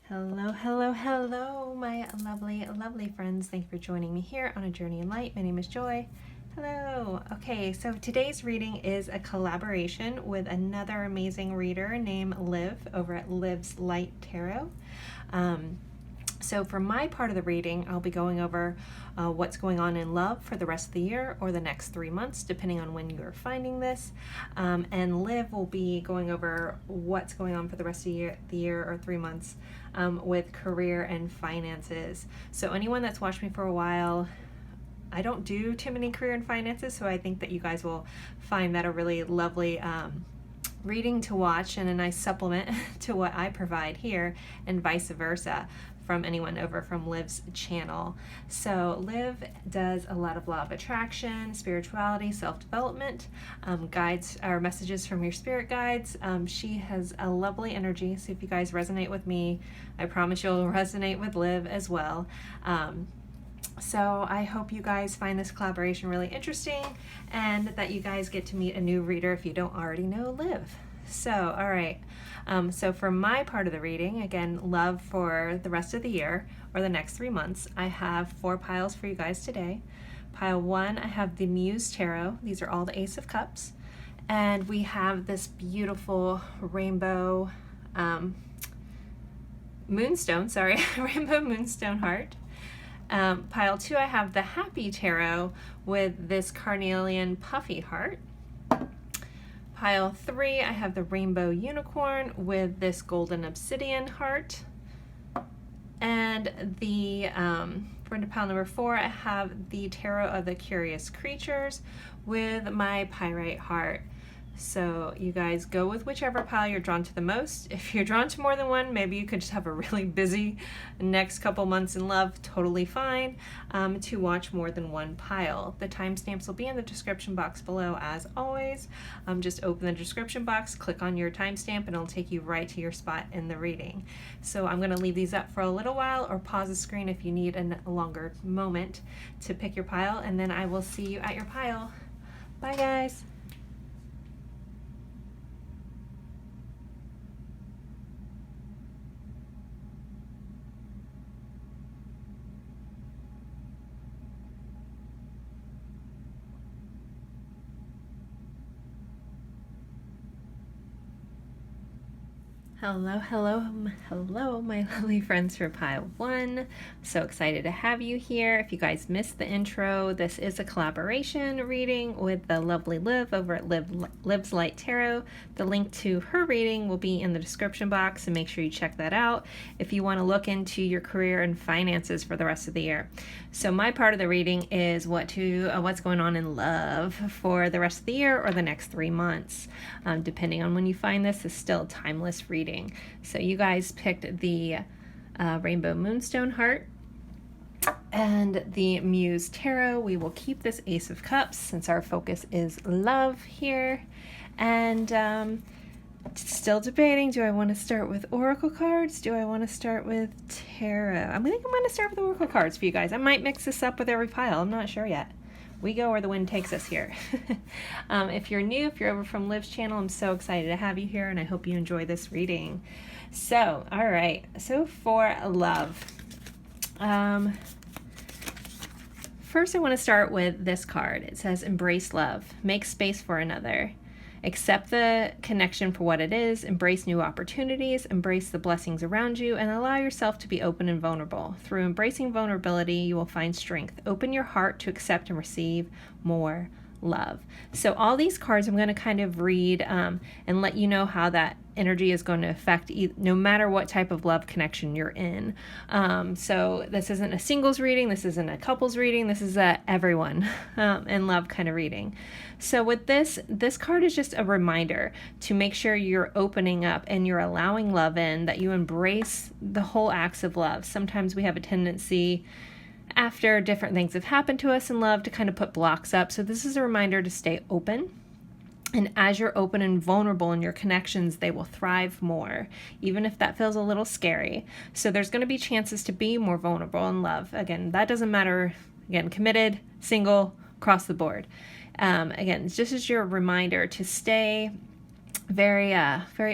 Hello, hello, hello, my lovely, lovely friends. Thank you for joining me here on A Journey in Light. My name is Joy. Hello. Okay, so today's reading is a collaboration with another amazing reader named Liv over at Liv's Light Tarot. So for my part of the reading, I'll be going over what's going on in love for the rest of the year or the next 3 months, depending on when you're finding this. And Liv will be going over what's going on for the rest of the year or 3 months with career and finances. So anyone that's watched me for a while, I don't do too many career and finances, so I think that you guys will find that a really lovely reading to watch and a nice supplement to what I provide here, and vice versa from anyone over from Liv's channel. So Liv does a lot of law of attraction, spirituality, self-development, guides or messages from your spirit guides. She has a lovely energy, so if you guys resonate with me, I promise you'll resonate with Liv as well. So I hope you guys find this collaboration really interesting and that you guys get to meet a new reader if you don't already know Liv. So, all right. So for my part of the reading, again, love for the rest of the year or the next 3 months, I have 4 piles for you guys today. Pile 1, I have the Muse Tarot. These are all the Ace of Cups. And we have this beautiful rainbow moonstone, rainbow moonstone heart. Pile 2, I have the Happy Tarot with this carnelian puffy heart. Pile 3, I have the Rainbow Unicorn with this golden obsidian heart. And the for pile number 4, I have the Tarot of the Curious Creatures with my Pyrite heart. So you guys go with whichever pile you're drawn to the most. If you're drawn to more than one, maybe you could just have a really busy next couple months in love, totally fine, to watch more than one pile. The timestamps will be in the description box below as always. Just open the description box, click on your timestamp, and it'll take you right to your spot in the reading. So I'm gonna leave these up for a little while, or pause the screen if you need a longer moment to pick your pile, and then I will see you at your pile. Bye guys. Hello, hello, hello, my lovely friends for pile 1. So excited to have you here. If you guys missed the intro, this is a collaboration reading with the lovely Liv over at Liv's Light Tarot. The link to her reading will be in the description box, so make sure you check that out if you want to look into your career and finances for the rest of the year. So my part of the reading is what's going on in love for the rest of the year or the next 3 months. Depending on when you find this, is still a timeless reading. So you guys picked the Rainbow Moonstone Heart and the Muse Tarot. We will keep this Ace of Cups since our focus is love here. And still debating, do I want to start with Oracle cards? Do I want to start with Tarot? I think I'm going to start with Oracle cards for you guys. I might mix this up with every pile. I'm not sure yet. We go where the wind takes us here. If you're new, if you're over from Liv's channel, I'm so excited to have you here, and I hope you enjoy this reading. So, all right. So for love. First, I want to start with this card. It says, embrace love. Make space for another. Accept the connection for what it is, embrace new opportunities, embrace the blessings around you, and allow yourself to be open and vulnerable. Through embracing vulnerability, you will find strength. Open your heart to accept and receive more love. So all these cards I'm going to kind of read and let you know how that energy is going to affect no matter what type of love connection you're in. So this isn't a singles reading, this isn't a couples reading, this is a everyone in love kind of reading. So with this card is just a reminder to make sure you're opening up and you're allowing love in, that you embrace the whole acts of love. Sometimes we have a tendency after different things have happened to us in love to kind of put blocks up. So this is a reminder to stay open. And as you're open and vulnerable in your connections, they will thrive more, even if that feels a little scary. So there's going to be chances to be more vulnerable in love. Again, that doesn't matter. Again, committed, single, across the board. Again, just as your reminder to stay very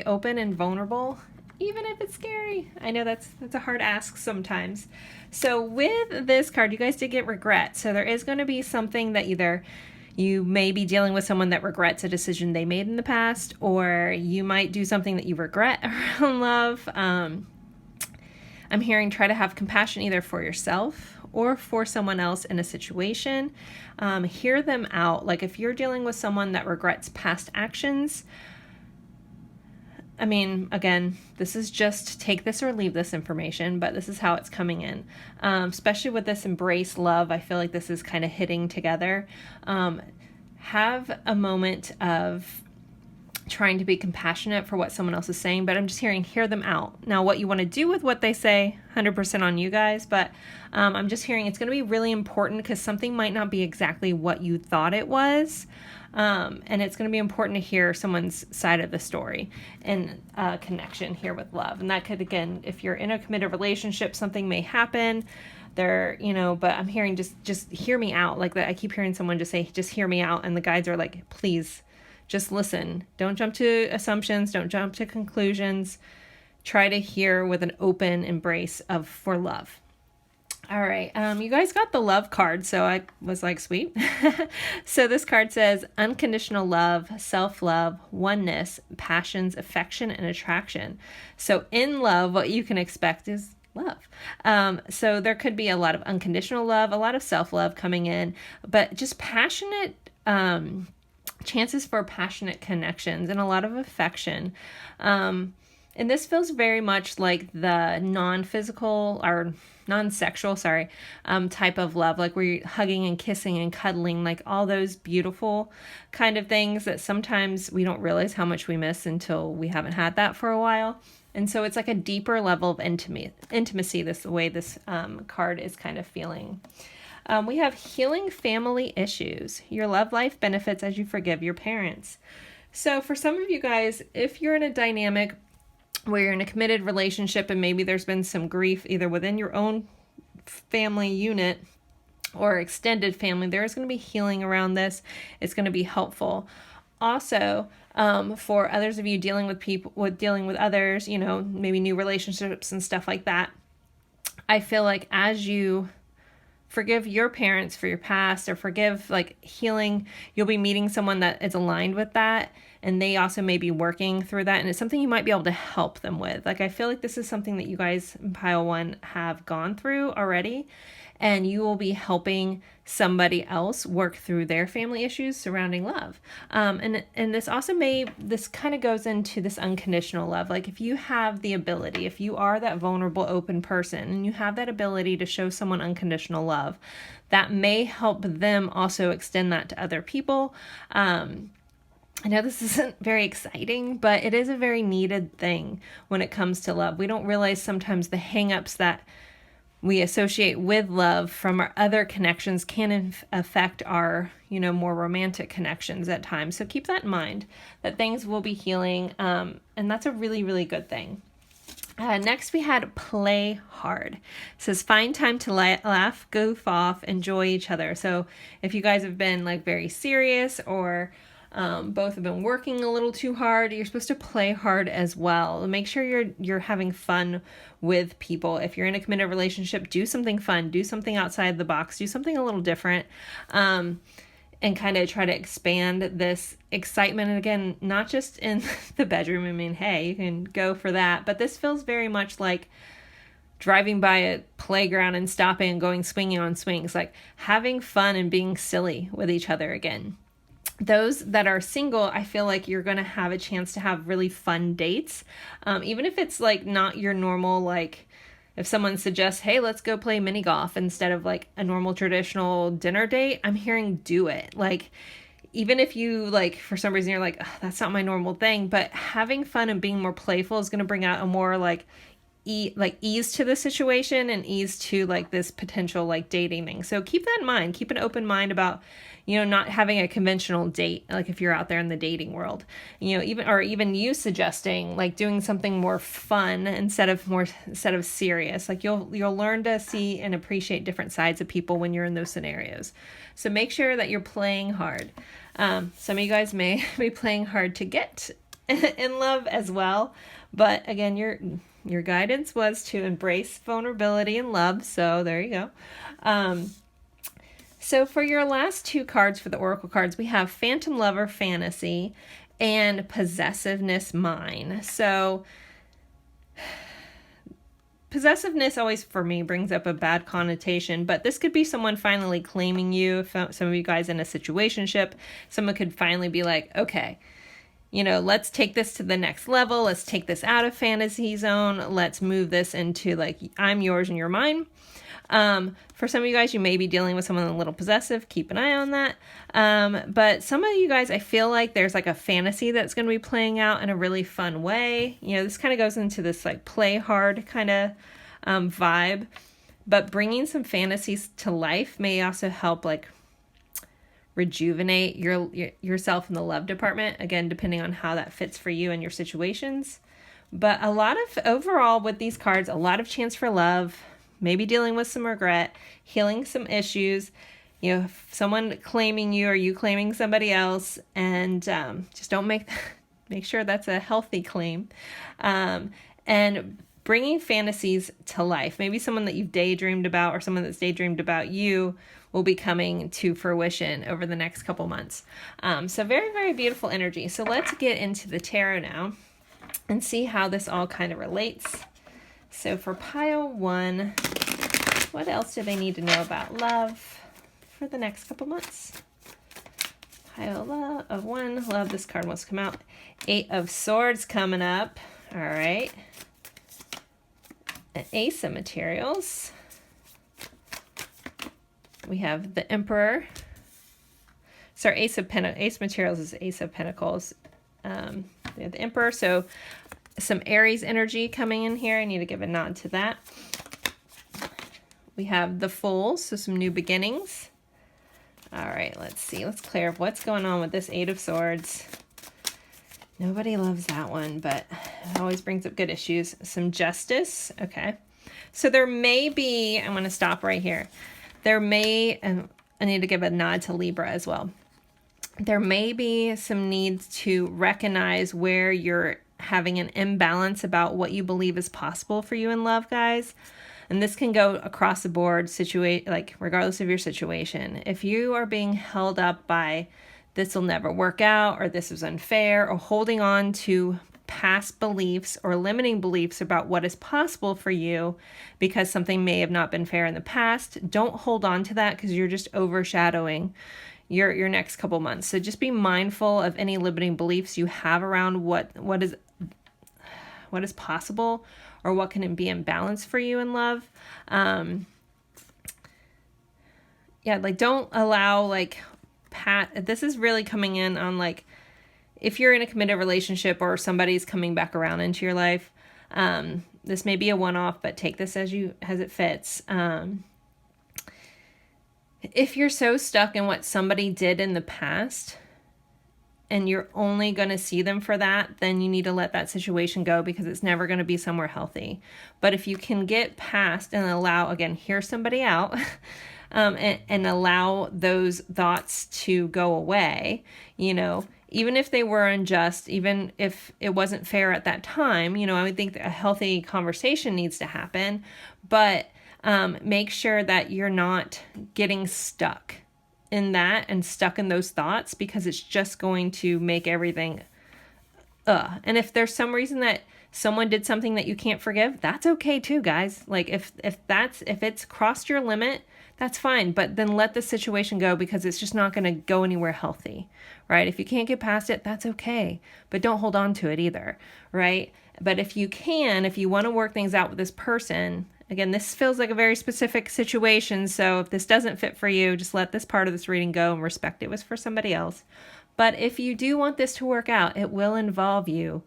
open and vulnerable even if it's scary. I know that's a hard ask sometimes. So with this card, you guys did get regret. So there is going to be something that either you may be dealing with someone that regrets a decision they made in the past, or you might do something that you regret around love. I'm hearing try to have compassion either for yourself or for someone else in a situation. Hear them out. Like if you're dealing with someone that regrets past actions, I mean, again, this is just take this or leave this information, but this is how it's coming in. Especially with this embrace love, I feel like this is kind of hitting together. Have a moment of trying to be compassionate for what someone else is saying, but I'm just hear them out. Now, what you want to do with what they say, 100% on you guys, but I'm just hearing it's going to be really important because something might not be exactly what you thought it was. And it's going to be important to hear someone's side of the story and connection here with love. And that could, again, if you're in a committed relationship, something may happen there, but I'm hearing just hear me out. Like that, I keep hearing someone just say, just hear me out. And the guides are like, please just listen. Don't jump to assumptions. Don't jump to conclusions. Try to hear with an open embrace for love. All right, you guys got the love card, so I was like, sweet. So this card says unconditional love, self-love, oneness, passions, affection, and attraction. So in love, what you can expect is love. So there could be a lot of unconditional love, a lot of self-love coming in, but just passionate chances for passionate connections and a lot of affection. And this feels very much like the non-physical or non-sexual, type of love, like where you're hugging and kissing and cuddling, like all those beautiful kind of things that sometimes we don't realize how much we miss until we haven't had that for a while. And so it's like a deeper level of intimacy, the way this card is kind of feeling. We have healing family issues. Your love life benefits as you forgive your parents. So for some of you guys, if you're in a dynamic where you're in a committed relationship and maybe there's been some grief either within your own family unit or extended family, there's going to be healing around this. It's going to be helpful. Also, for others of you dealing with others, maybe new relationships and stuff like that, I feel like as you forgive your parents for your past or forgive healing, you'll be meeting someone that is aligned with that. And they also may be working through that. And it's something you might be able to help them with. I feel like this is something that you guys in pile one have gone through already. And you will be helping somebody else work through their family issues surrounding love. And this also this kind of goes into this unconditional love. Like if you have the ability, if you are that vulnerable, open person, and you have that ability to show someone unconditional love, that may help them also extend that to other people. I know this isn't very exciting, but it is a very needed thing when it comes to love. We don't realize sometimes the hangups that we associate with love from our other connections can affect our, more romantic connections at times. So keep that in mind, that things will be healing, and that's a really, really good thing. Next, we had play hard. It says find time to laugh, goof off, enjoy each other. So if you guys have been very serious or both have been working a little too hard, you're supposed to play hard as well. Make sure you're having fun with people. If you're in a committed relationship, do something fun, do something outside the box, do something a little different, and kind of try to expand this excitement. And again, not just in the bedroom. I mean, hey, you can go for that, but this feels very much like driving by a playground and stopping and going swinging on swings, like having fun and being silly with each other again. Those that are single, I feel like you're going to have a chance to have really fun dates. Even if it's not your normal, if someone suggests, hey, let's go play mini golf instead of a normal traditional dinner date, I'm hearing do it. Even if you for some reason you're that's not my normal thing, but having fun and being more playful is going to bring out a more ease to the situation and ease to this potential dating thing. So keep that in mind. Keep an open mind about not having a conventional date, if you're out there in the dating world, even you suggesting doing something more fun instead of serious. You'll learn to see and appreciate different sides of people when you're in those scenarios. So make sure that you're playing hard. Some of you guys may be playing hard to get in love as well, But again, your guidance was to embrace vulnerability and love. So there you go. So for your last two cards for the Oracle cards, we have Phantom Lover Fantasy and Possessiveness Mine. So possessiveness always, for me, brings up a bad connotation, but this could be someone finally claiming you. If some of you guys in a situationship, someone could finally be like, okay, you know, let's take this to the next level. Let's take this out of fantasy zone. Let's move this into like, I'm yours and you're mine. For some of you guys, you may be dealing with someone a little possessive. Keep an eye on that. But some of you guys, I feel like there's like a fantasy that's going to be playing out in a really fun way. You know, this kind of goes into this like play hard kind of vibe. But bringing some fantasies to life may also help like rejuvenate yourself in the love department. Again, depending on how that fits for you and your situations. But a lot of, overall with these cards, a lot of chance for love. Maybe dealing with some regret, healing some issues, you know, someone claiming you or you claiming somebody else, and just don't make sure that's a healthy claim. And bringing fantasies to life. Maybe someone that you've daydreamed about or someone that's daydreamed about you will be coming to fruition over the next couple months. So very, very beautiful energy. So let's get into the tarot now and see how this all kind of relates. So for pile 1, what else do they need to know about love for the next couple months? Pile of 1, love, this card wants to come out. 8 of Swords coming up. All right. An Ace of Materials. We have the Emperor. Sorry, Ace Materials is Ace of Pentacles. We have the Emperor, so some Aries energy coming in here. I need to give a nod to that. We have the Fool, so some new beginnings. All right, let's see. Let's clear up what's going on with this 8 of Swords. Nobody loves that one, but it always brings up good issues. Some Justice. Okay. So there may be, I'm going to stop right here. There may, and I need to give a nod to Libra as well. There may be some needs to recognize where you're having an imbalance about what you believe is possible for you in love, guys. And this can go across the board, like regardless of your situation. If you are being held up by this will never work out, or this is unfair, or holding on to past beliefs or limiting beliefs about what is possible for you because something may have not been fair in the past, don't hold on to that, because you're just overshadowing your next couple months. So just be mindful of any limiting beliefs you have around what is possible or what can be in balance for you in love. Yeah, like don't allow this is really coming in on like if you're in a committed relationship or somebody's coming back around into your life. This may be a one-off, but take this as it fits. If you're so stuck in what somebody did in the past and you're only going to see them for that, then you need to let that situation go, because it's never going to be somewhere healthy. But if you can get past and allow, again, hear somebody out and allow those thoughts to go away, you know, even if they were unjust, even if it wasn't fair at that time, you know, I would think that a healthy conversation needs to happen, but make sure that you're not getting stuck in that and stuck in those thoughts, because it's just going to make everything and if there's some reason that someone did something that you can't forgive, that's okay too, guys. Like if it's crossed your limit, that's fine, but then let the situation go, because it's just not going to go anywhere healthy, right? If you can't get past it, that's okay, but don't hold on to it either, right? But if you want to work things out with this person, again, this feels like a very specific situation, so if this doesn't fit for you, just let this part of this reading go and respect it was for somebody else. But if you do want this to work out, it will involve you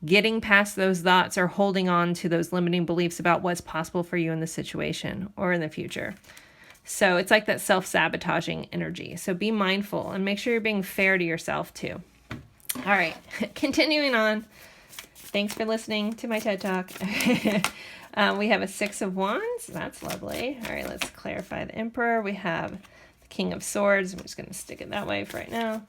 getting past those thoughts or holding on to those limiting beliefs about what's possible for you in the situation or in the future. So it's like that self-sabotaging energy. So be mindful and make sure you're being fair to yourself too. All right, continuing on. Thanks for listening to my TED Talk. We have a 6 of Wands. That's lovely. All right, let's clarify the Emperor. We have the King of Swords. I'm just going to stick it that way for right now.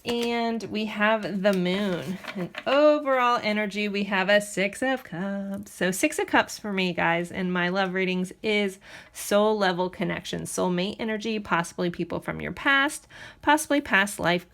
And we have the moon. And overall energy, we have a 6 of Cups. So 6 of Cups for me, guys, in my love readings is soul level connection, soulmate energy, possibly people from your past, possibly past life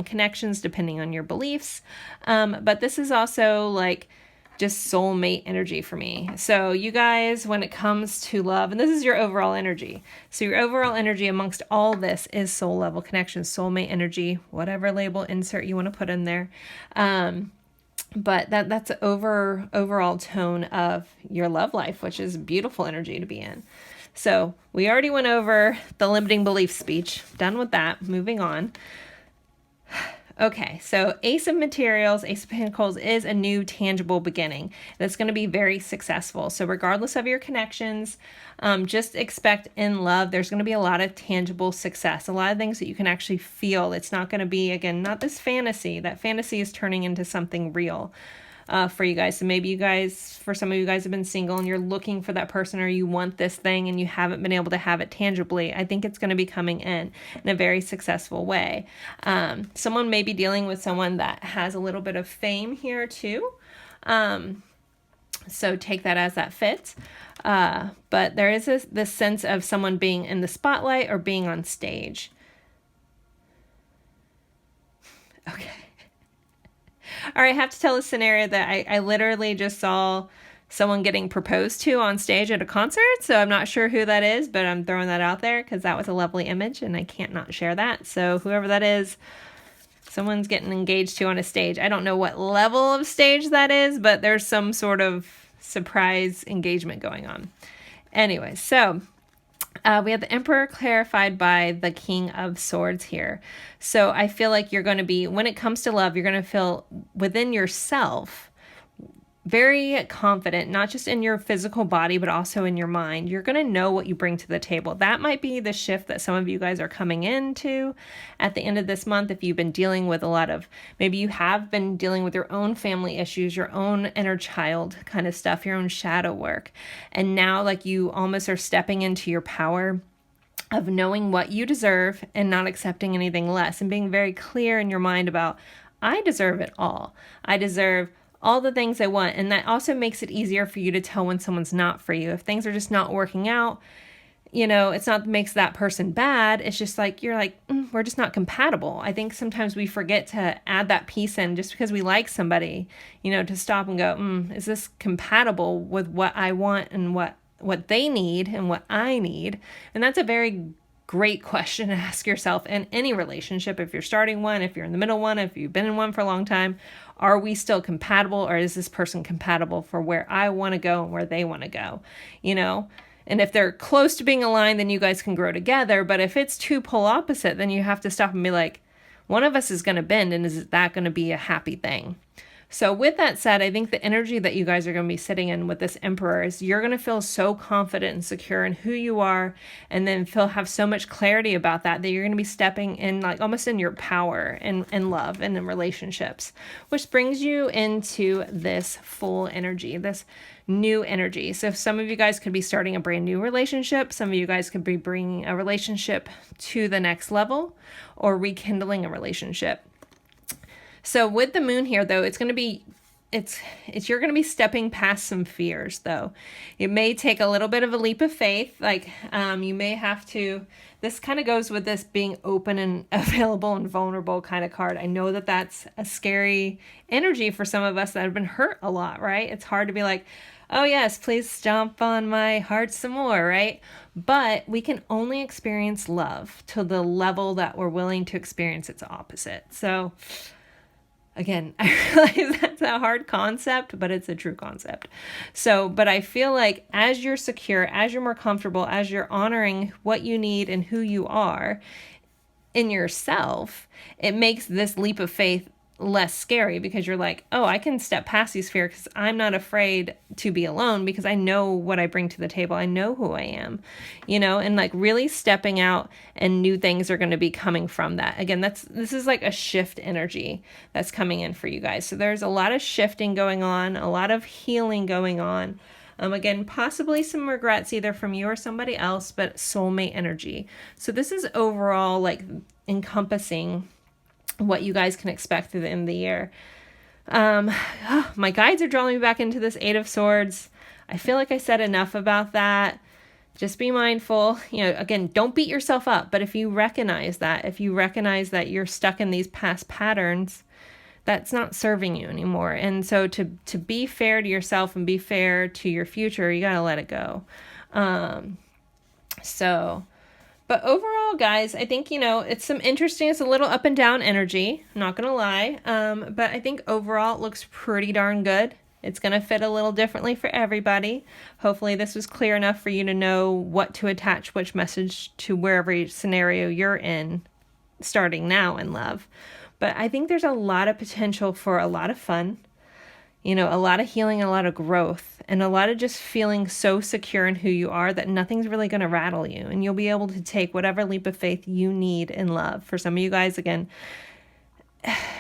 connections, depending on your beliefs. But this is also like just soulmate energy for me. So you guys, when it comes to love, and this is your overall energy. So your overall energy amongst all this is soul level connection, soulmate energy, whatever label insert you want to put in there. But that's overall tone of your love life, which is beautiful energy to be in. So we already went over the limiting belief speech. Done with that. Moving on. Okay, so Ace of Materials, Ace of Pentacles is a new tangible beginning that's going to be very successful. So regardless of your connections, just expect in love, there's going to be a lot of tangible success, a lot of things that you can actually feel. It's not going to be, again, not this fantasy. That fantasy is turning into something real for you guys. So maybe you guys, for some of you guys have been single and you're looking for that person, or you want this thing and you haven't been able to have it tangibly. I think it's going to be coming in a very successful way. Someone may be dealing with someone that has a little bit of fame here too. So take that as that fits. But there is this sense of someone being in the spotlight or being on stage. Okay. All right, I have to tell a scenario that I literally just saw someone getting proposed to on stage at a concert. So I'm not sure who that is, but I'm throwing that out there because that was a lovely image and I can't not share that. So whoever that is, someone's getting engaged to on a stage. I don't know what level of stage that is, but there's some sort of surprise engagement going on. Anyway, so we have the Emperor clarified by the King of Swords here. So I feel like you're going to be, when it comes to love, you're going to feel within yourself very confident, not just in your physical body, but also in your mind. You're going to know what you bring to the table. That might be the shift that some of you guys are coming into at the end of this month. If you've been dealing with a lot of, maybe you have been dealing with your own family issues, your own inner child kind of stuff, your own shadow work. And now like you almost are stepping into your power of knowing what you deserve and not accepting anything less, and being very clear in your mind about, I deserve it all. I deserve all the things I want. And that also makes it easier for you to tell when someone's not for you. If things are just not working out, you know, it's not makes that person bad. It's just like, you're like, we're just not compatible. I think sometimes we forget to add that piece in just because we like somebody, you know, to stop and go, is this compatible with what I want and what they need and what I need? And that's a very great question to ask yourself in any relationship. If you're starting one, if you're in the middle one, if you've been in one for a long time, are we still compatible, or is this person compatible for where I want to go and where they want to go? You know, and if they're close to being aligned, then you guys can grow together. But if it's two pole opposite, then you have to stop and be like, one of us is going to bend, and is that going to be a happy thing? So with that said, I think the energy that you guys are going to be sitting in with this Emperor is you're going to feel so confident and secure in who you are, and then have so much clarity about that you're going to be stepping in like almost in your power and love and in relationships, which brings you into this full energy, this new energy. So some of you guys could be starting a brand new relationship. Some of you guys could be bringing a relationship to the next level or rekindling a relationship. So with the moon here, though, it's going to be, you're going to be stepping past some fears, though. It may take a little bit of a leap of faith. Like you may have to, this kind of goes with this being open and available and vulnerable kind of card. I know that that's a scary energy for some of us that have been hurt a lot, right? It's hard to be like, oh yes, please stomp on my heart some more, right? But we can only experience love to the level that we're willing to experience its opposite. So again, I realize that's a hard concept, but it's a true concept. So, but I feel like as you're secure, as you're more comfortable, as you're honoring what you need and who you are in yourself, it makes this leap of faith less scary, because you're like, oh, I can step past these fears because I'm not afraid to be alone because I know what I bring to the table. I know who I am, you know, and like really stepping out, and new things are going to be coming from that. Again, this is like a shift energy that's coming in for you guys. So there's a lot of shifting going on, a lot of healing going on. Again, possibly some regrets either from you or somebody else, but soulmate energy. So this is overall like encompassing what you guys can expect through the end of the year. My guides are drawing me back into this Eight of Swords. I feel like I said enough about that. Just be mindful. Again, don't beat yourself up. But if you recognize that you're stuck in these past patterns, that's not serving you anymore. And so to be fair to yourself and be fair to your future, you got to let it go. But overall, guys, I think, it's it's a little up and down energy. I'm not going to lie. But I think overall it looks pretty darn good. It's going to fit a little differently for everybody. Hopefully this was clear enough for you to know what to attach which message to wherever scenario you're in starting now in love. But I think there's a lot of potential for a lot of fun, a lot of healing, a lot of growth, and a lot of just feeling so secure in who you are that nothing's really going to rattle you. And you'll be able to take whatever leap of faith you need in love. For some of you guys, again,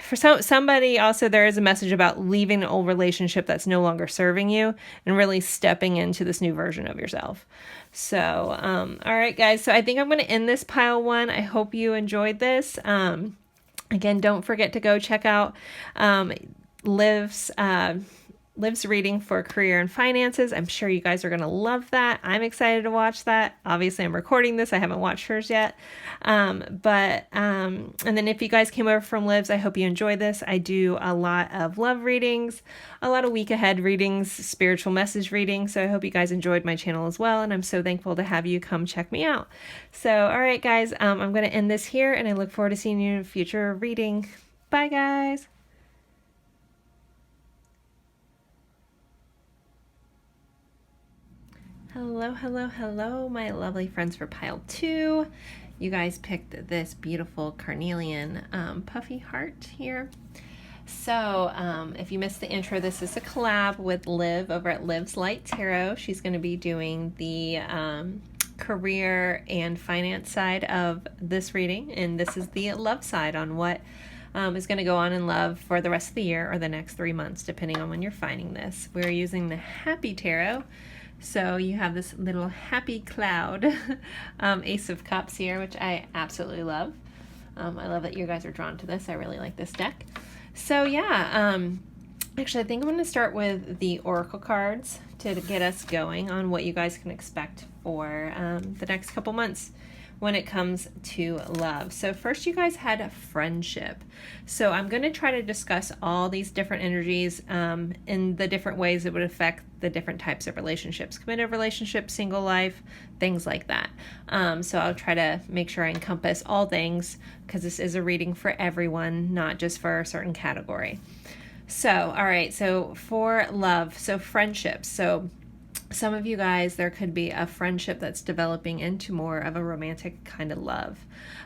for somebody also, there is a message about leaving an old relationship that's no longer serving you and really stepping into this new version of yourself. So, all right, guys. So I think I'm going to end this pile 1. I hope you enjoyed this. Again, don't forget to go check out Liv's reading for career and finances. I'm sure you guys are going to love that. I'm excited to watch that. Obviously, I'm recording this. I haven't watched hers yet. And then if you guys came over from Liv's, I hope you enjoyed this. I do a lot of love readings, a lot of week ahead readings, spiritual message readings. So I hope you guys enjoyed my channel as well. And I'm so thankful to have you come check me out. So, all right, guys, I'm going to end this here and I look forward to seeing you in a future reading. Bye, guys. Hello, my lovely friends for pile 2. You guys picked this beautiful carnelian puffy heart here. So if you missed the intro, this is a collab with Liv over at Liv's Light Tarot. She's going to be doing the career and finance side of this reading, and this is the love side on what is going to go on in love for the rest of the year or the next 3 months, depending on when you're finding this. We're using the Happy Tarot. So you have this little happy cloud Ace of Cups here, which I absolutely love. I love that you guys are drawn to this. I really like this deck. So yeah, actually I think I'm going to start with the Oracle cards to get us going on what you guys can expect for the next couple months when it comes to love. So first you guys had friendship. So I'm going to try to discuss all these different energies in the different ways it would affect the different types of relationships, committed relationships, single life, things like that. So I'll try to make sure I encompass all things because this is a reading for everyone, not just for a certain category. So, all right. So for love, so friendships. So some of you guys, there could be a friendship that's developing into more of a romantic kind of love.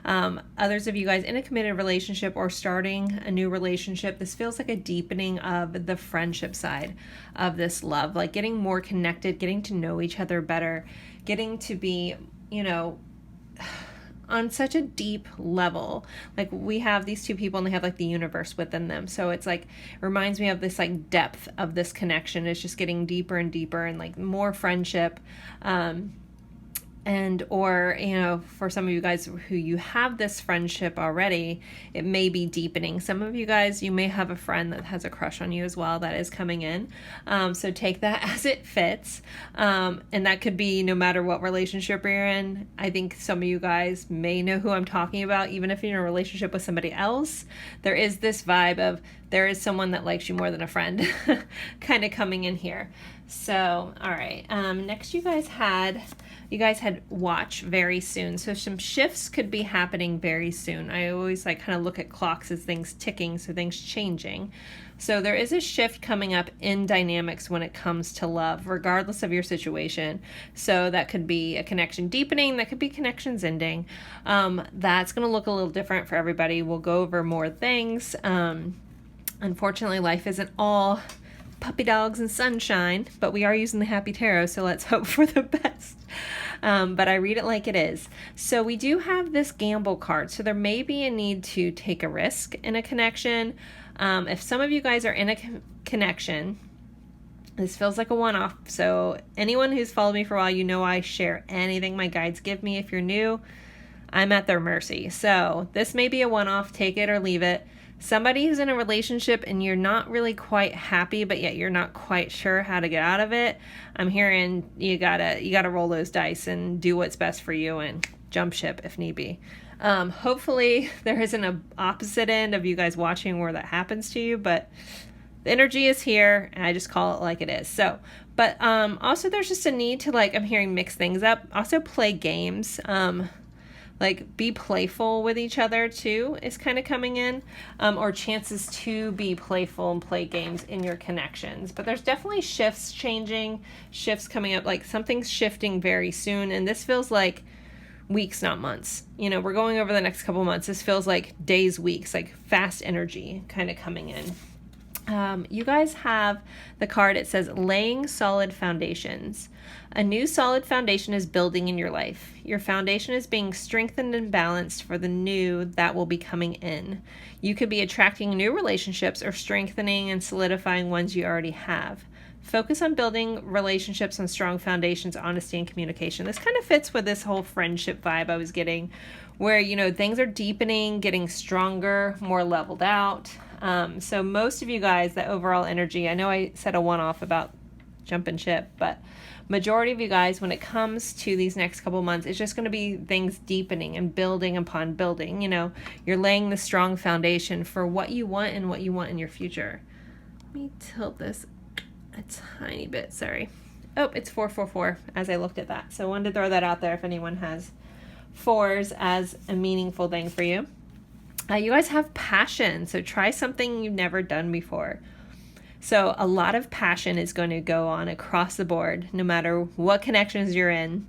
Others of you guys in a committed relationship or starting a new relationship, this feels like a deepening of the friendship side of this love, like getting more connected, getting to know each other better, getting to be, on such a deep level. Like we have these two people and they have like the universe within them. So it's like, it reminds me of this like depth of this connection. It's just getting deeper and deeper and like more friendship. Or for some of you guys who you have this friendship already, it may be deepening. Some of you guys, you may have a friend that has a crush on you as well that is coming in. So take that as it fits. And that could be no matter what relationship you're in. I think some of you guys may know who I'm talking about. Even if you're in a relationship with somebody else, there is this vibe of there is someone that likes you more than a friend kind of coming in here. So, all right. Next you guys had watch very soon. So some shifts could be happening very soon. I always like kind of look at clocks as things ticking, so things changing. So there is a shift coming up in dynamics when it comes to love, regardless of your situation. So that could be a connection deepening, that could be connections ending. That's going to look a little different for everybody. We'll go over more things. Unfortunately, life isn't all puppy dogs and sunshine, but we are using the Happy Tarot, so let's hope for the best. But I read it like it is. So we do have this gamble card, so there may be a need to take a risk in a connection. If some of you guys are in a connection, this feels like a one-off. So anyone who's followed me for a while, you know I share anything my guides give me. If you're new, I'm at their mercy. So this may be a one-off, take it or leave it. Somebody who's in a relationship and you're not really quite happy, but yet you're not quite sure how to get out of it. I'm hearing you gotta roll those dice and do what's best for you and jump ship if need be. Hopefully there isn't an opposite end of you guys watching where that happens to you, but the energy is here and I just call it like it is. So, but also there's just a need to, like, I'm hearing mix things up. Also play games. Like be playful with each other too is kind of coming in, or chances to be playful and play games in your connections. But there's definitely shifts coming up, like something's shifting very soon. And this feels like weeks, not months. You know, we're going over the next couple months. This feels like days, weeks, like fast energy kind of coming in. You guys have the card, it says laying solid foundations. A new solid foundation is building in your life. Your foundation is being strengthened and balanced for the new that will be coming in. You could be attracting new relationships or strengthening and solidifying ones you already have. Focus on building relationships on strong foundations, honesty, and communication. This kind of fits with this whole friendship vibe I was getting, where, you know, things are deepening, getting stronger, more leveled out. So most of you guys, the overall energy, I know I said a one-off about jumping ship, but majority of you guys, when it comes to these next couple months, it's just going to be things deepening and building upon building. You know, you're laying the strong foundation for what you want and what you want in your future. Let me tilt this a tiny bit, sorry. Oh, it's 444 as I looked at that. So I wanted to throw that out there if anyone has fours as a meaningful thing for you. You guys have passion, so try something you've never done before. So a lot of passion is going to go on across the board, no matter what connections you're in.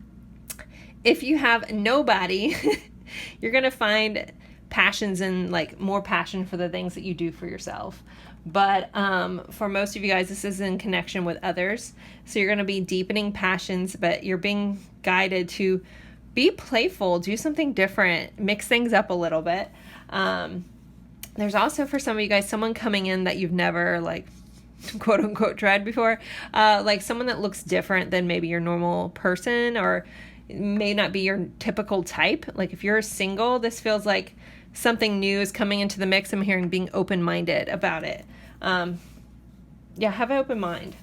If you have nobody, you're going to find passions and like more passion for the things that you do for yourself. But for most of you guys, this is in connection with others. So you're going to be deepening passions, but you're being guided to be playful, do something different, mix things up a little bit. There's also, for some of you guys, someone coming in that you've never, like, quote unquote tried before, like someone that looks different than maybe your normal person, or may not be your typical type. Like if you're single, this feels like something new is coming into the mix. I'm hearing being open-minded about it. Yeah, have an open mind.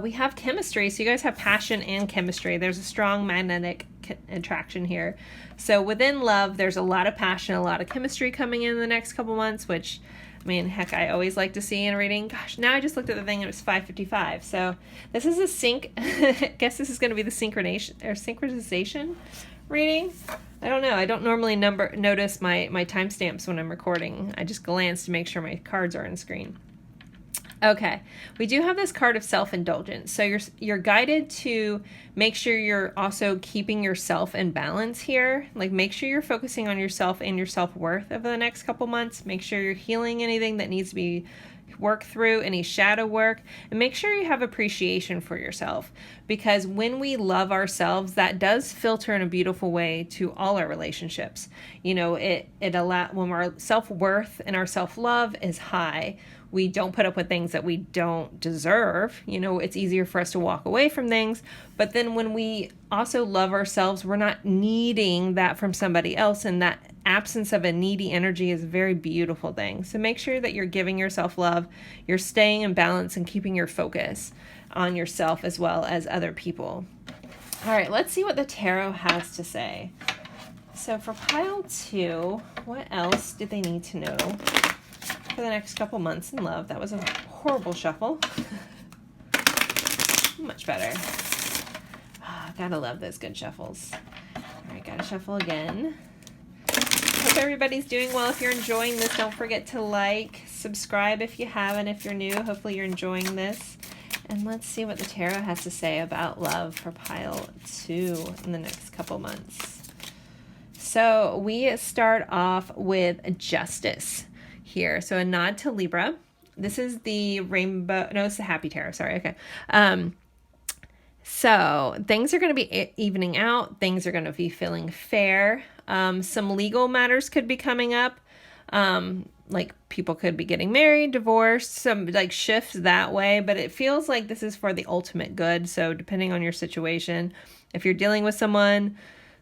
We have chemistry, so you guys have passion and chemistry. There's a strong magnetic attraction here. So within love, there's a lot of passion, a lot of chemistry coming in the next couple months, which, I mean, heck, I always like to see in a reading. Gosh, now I just looked at the thing and it was 5:55. So this is a sync. I guess this is going to be the synchronization reading. I don't know. I don't normally notice my timestamps when I'm recording. I just glance to make sure my cards are on screen. Okay, we do have this card of self-indulgence. So you're guided to make sure you're also keeping yourself in balance here. Like make sure you're focusing on yourself and your self-worth over the next couple months. Make sure you're healing anything that needs to be worked through, any shadow work, and make sure you have appreciation for yourself. Because when we love ourselves, that does filter in a beautiful way to all our relationships. You know, it allows, when our self-worth and our self-love is high, we don't put up with things that we don't deserve. You know, it's easier for us to walk away from things. But then when we also love ourselves, we're not needing that from somebody else. And that absence of a needy energy is a very beautiful thing. So make sure that you're giving yourself love, you're staying in balance and keeping your focus on yourself as well as other people. All right, let's see what the tarot has to say. So for pile 2, what else did they need to know for the next couple months in love? That was a horrible shuffle. Much better. Oh, gotta love those good shuffles. All right, gotta shuffle again. Hope everybody's doing well. If you're enjoying this, don't forget to like, subscribe if you haven't. If you're new, hopefully you're enjoying this. And let's see what the tarot has to say about love for pile 2 in the next couple months. So we start off with Justice here. So a nod to Libra. This is the rainbow. No, it's the happy tarot. Sorry. Okay. So things are going to be evening out. Things are going to be feeling fair. Some legal matters could be coming up. Like people could be getting married, divorced, some like shifts that way, but it feels like this is for the ultimate good. So depending on your situation, if you're dealing with someone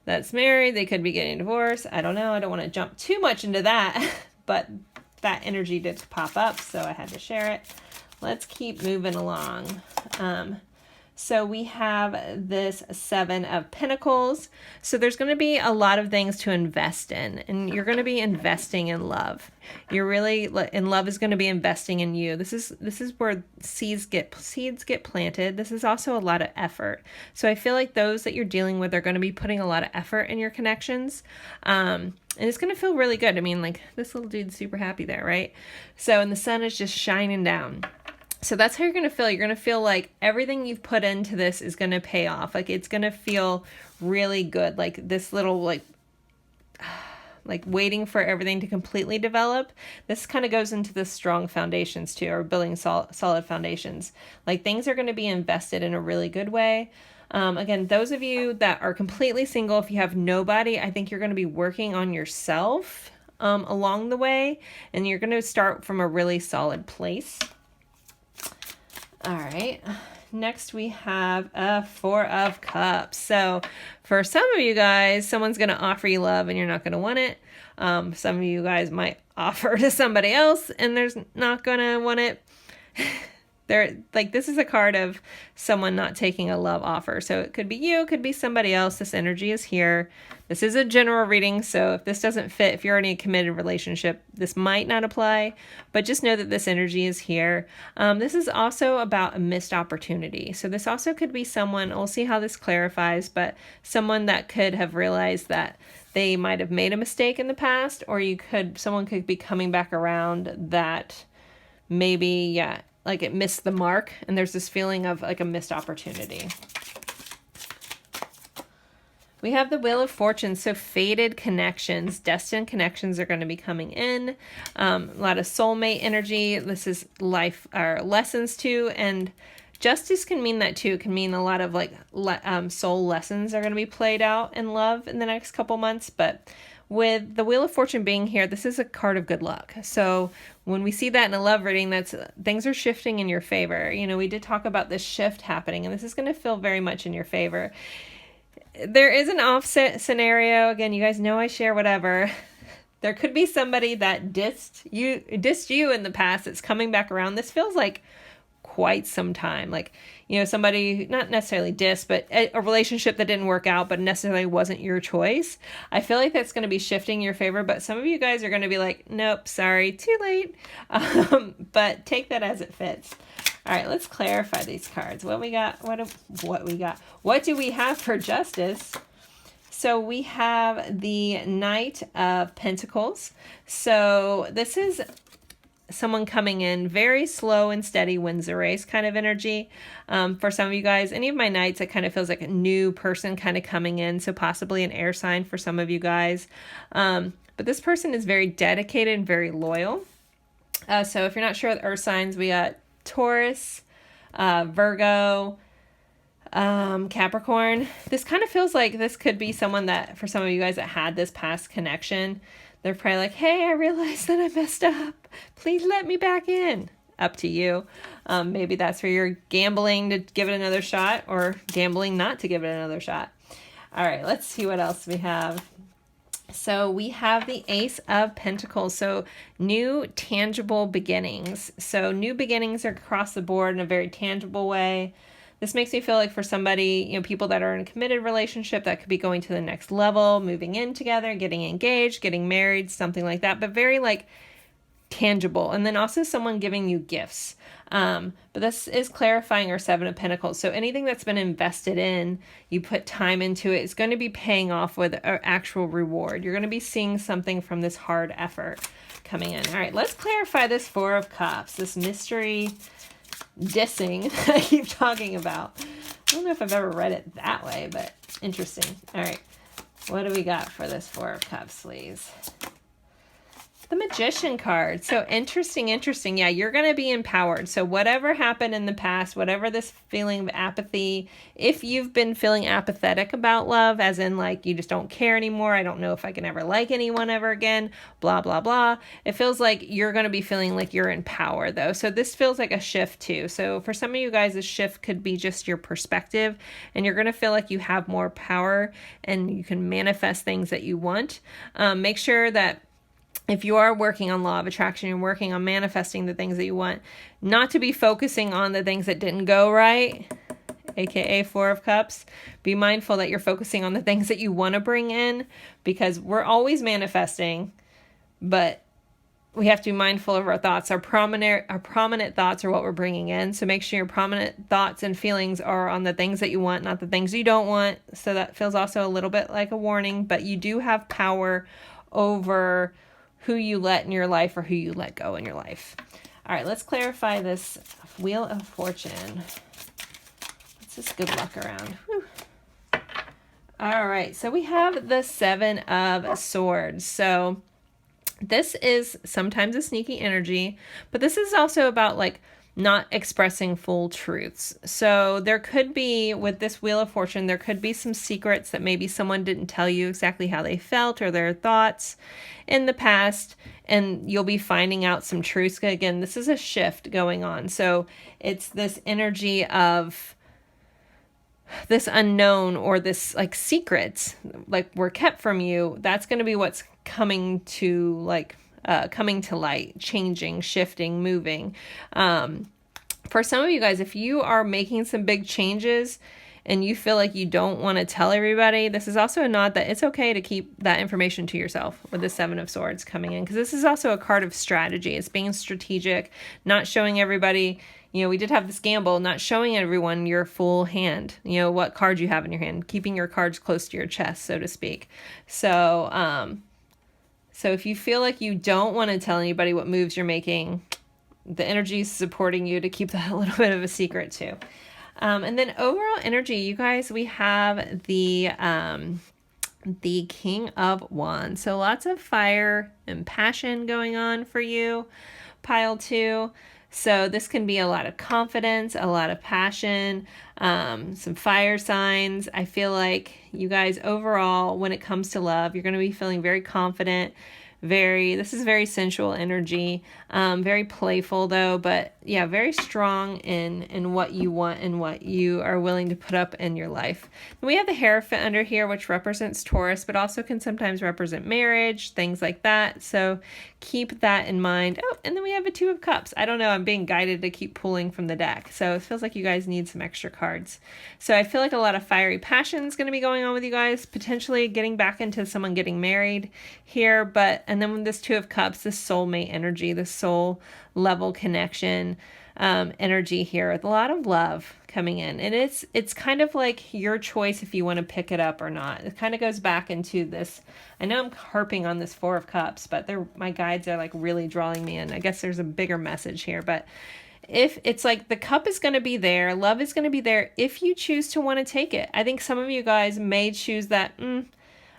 that's married. They could be getting divorced. I don't know. I don't want to jump too much into that, but that energy did pop up, so I had to share it. Let's keep moving along. So we have this 7 of Pentacles. So there's going to be a lot of things to invest in, and you're going to be investing in love. You're really, and love is going to be investing in you. This is where seeds get planted. This is also a lot of effort. So I feel like those that you're dealing with are going to be putting a lot of effort in your connections. And it's going to feel really good. I mean, like, this little dude's super happy there, right? So, and the sun is just shining down. So that's how you're going to feel. You're going to feel like everything you've put into this is going to pay off. Like, it's going to feel really good. Like this little, like waiting for everything to completely develop. This kind of goes into the strong foundations too, or building solid foundations. Like, things are going to be invested in a really good way. Again, those of you that are completely single, if you have nobody, I think you're going to be working on yourself along the way, and you're going to start from a really solid place. All right, next we have a 4 of Cups. So for some of you guys, someone's going to offer you love and you're not going to want it. Some of you guys might offer to somebody else and they're not going to want it. This is a card of someone not taking a love offer. So it could be you, it could be somebody else. This energy is here. This is a general reading, so if this doesn't fit, if you're already in a committed relationship, this might not apply, but just know that this energy is here. This is also about a missed opportunity. So this also could be someone, we'll see how this clarifies, but someone that could have realized that they might have made a mistake in the past, or someone could be coming back around that maybe, like it missed the mark, and there's this feeling of like a missed opportunity. We have the Wheel of Fortune, so fated connections, destined connections are going to be coming in. A lot of soulmate energy. This is life or lessons too, and justice can mean that too. It can mean a lot of like soul lessons are going to be played out in love in the next couple months. But with the Wheel of Fortune being here, this is a card of good luck. So when we see that in a love reading, that's things are shifting in your favor. You know, we did talk about this shift happening, and this is going to feel very much in your favor. There is an offset scenario. Again, you guys know I share whatever. There could be somebody that dissed you in the past that's coming back around. This feels like quite some time. Like, you know, somebody, not necessarily dissed, but a relationship that didn't work out, but necessarily wasn't your choice. I feel like that's going to be shifting your favor, but some of you guys are going to be like, nope, sorry, too late. But take that as it fits. All right, let's clarify these cards. What we got? What do we have for justice? So we have the Knight of Pentacles. So this is someone coming in very slow and steady, wins the race kind of energy. For some of you guys, any of my Knights, it kind of feels like a new person kind of coming in. So possibly an air sign for some of you guys. But this person is very dedicated and very loyal. So if you're not sure with earth signs, we got Taurus, Virgo, Capricorn. This kind of feels like this could be someone that, for some of you guys that had this past connection, they're probably like, hey, I realized that I messed up. Please let me back in. Up to you. Maybe that's where you're gambling to give it another shot, or gambling not to give it another shot. All right, let's see what else we have. So we have the Ace of Pentacles. So new tangible beginnings. So new beginnings are across the board in a very tangible way. This makes me feel like for somebody, you know, people that are in a committed relationship, that could be going to the next level, moving in together, getting engaged, getting married, something like that, but very like tangible. And then also someone giving you gifts. But this is clarifying our 7 of Pentacles. So anything that's been invested in, you put time into it, it's going to be paying off with an actual reward. You're going to be seeing something from this hard effort coming in. All right, let's clarify this 4 of Cups, this mystery dissing I keep talking about. I don't know if I've ever read it that way, but interesting. All right, what do we got for this 4 of Cups, please? the Magician card. So interesting. Yeah, you're going to be empowered. So whatever happened in the past, whatever this feeling of apathy, if you've been feeling apathetic about love, as in like you just don't care anymore, I don't know if I can ever like anyone ever again, blah, blah, blah. It feels like you're going to be feeling like you're in power though. So this feels like a shift too. So for some of you guys, this shift could be just your perspective, and you're going to feel like you have more power and you can manifest things that you want. Make sure that if you are working on law of attraction, you're working on manifesting the things that you want, not to be focusing on the things that didn't go right, aka Four of Cups. Be mindful that you're focusing on the things that you want to bring in, because we're always manifesting, but we have to be mindful of our thoughts. Our prominent thoughts are what we're bringing in. So make sure your prominent thoughts and feelings are on the things that you want, not the things you don't want. So that feels also a little bit like a warning, but you do have power over who you let in your life or who you let go in your life. All right, let's clarify this Wheel of Fortune. Let's just good luck around. Whew. All right, so we have the Seven of Swords. So this is sometimes a sneaky energy, but this is also about like not expressing full truths. So there could be, with this Wheel of Fortune, there could be some secrets that maybe someone didn't tell you exactly how they felt or their thoughts in the past, and you'll be finding out some truths. Again, this is a shift going on. So it's this energy of this unknown, or this like secrets like were kept from you. That's going to be what's coming to light, changing, shifting, moving. For some of you guys, if you are making some big changes and you feel like you don't want to tell everybody, this is also a nod that it's okay to keep that information to yourself with the Seven of Swords coming in, because this is also a card of strategy. It's being strategic, not showing everybody. We did have this gamble, not showing everyone your full hand, what cards you have in your hand, keeping your cards close to your chest, so to speak. So if you feel like you don't want to tell anybody what moves you're making, the energy is supporting you to keep that a little bit of a secret too. And then overall energy, you guys, we have the King of Wands. So lots of fire and passion going on for you, pile 2. So this can be a lot of confidence, a lot of passion, some fire signs. I feel like you guys overall, when it comes to love, you're going to be feeling very confident. This is very sensual energy, very playful though, but yeah, very strong in what you want and what you are willing to put up in your life. And we have the Hierophant under here, which represents Taurus, but also can sometimes represent marriage, things like that. So keep that in mind. Oh, and then we have a Two of Cups. I don't know, I'm being guided to keep pulling from the deck. So it feels like you guys need some extra cards. So I feel like a lot of fiery passion is going to be going on with you guys, potentially getting back into someone getting married here. And then with this Two of Cups, this soulmate energy, the soul level connection energy here, with a lot of love coming in. And it's kind of like your choice if you want to pick it up or not. It kind of goes back into this. I know I'm harping on this Four of Cups, but my guides are like really drawing me in. I guess there's a bigger message here, but if it's like the cup is going to be there, love is going to be there if you choose to want to take it. I think some of you guys may choose that,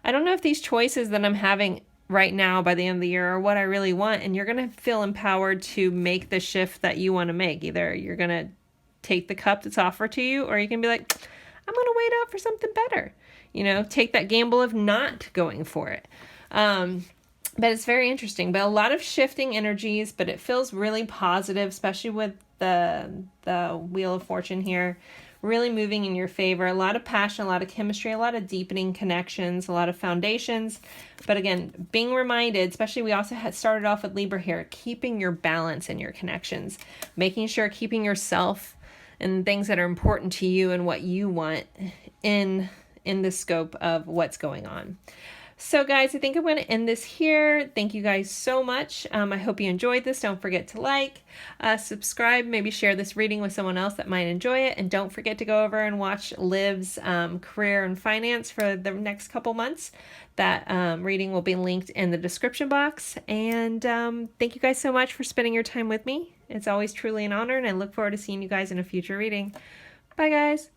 I don't know if these choices that I'm having right now by the end of the year are what I really want, and you're going to feel empowered to make the shift that you want to make. Either you're going to take the cup that's offered to you, or you can be like, I'm going to wait out for something better. Take that gamble of not going for it. But it's very interesting, but a lot of shifting energies, but it feels really positive, especially with the Wheel of Fortune here, really moving in your favor. A lot of passion, a lot of chemistry, a lot of deepening connections, a lot of foundations. But again, being reminded, especially we also had started off with Libra here, keeping your balance in your connections, making sure keeping yourself and things that are important to you and what you want in the scope of what's going on. So guys, I think I'm going to end this here. Thank you guys so much. I hope you enjoyed this. Don't forget to like, subscribe, maybe share this reading with someone else that might enjoy it. And don't forget to go over and watch Liv's career and finance for the next couple months. That reading will be linked in the description box. And thank you guys so much for spending your time with me. It's always truly an honor, and I look forward to seeing you guys in a future reading. Bye guys.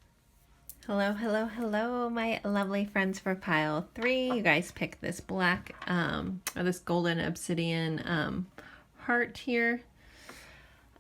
Hello, hello, hello, my lovely friends for pile 3. You guys picked this black, or this golden obsidian heart here.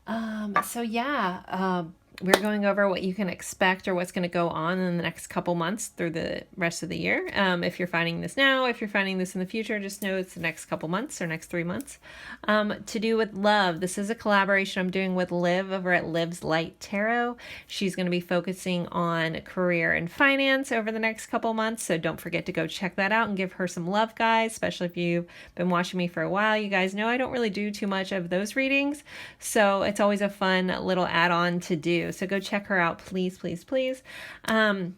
So yeah, we're going over what you can expect or what's going to go on in the next couple months through the rest of the year. If you're finding this now, if you're finding this in the future, just know it's the next couple months or next 3 months. To do with love, this is a collaboration I'm doing with Liv over at Liv's Light Tarot. She's going to be focusing on career and finance over the next couple months, so don't forget to go check that out and give her some love, guys, especially if you've been watching me for a while. You guys know I don't really do too much of those readings, so it's always a fun little add-on to do. So go check her out, please, please, please. All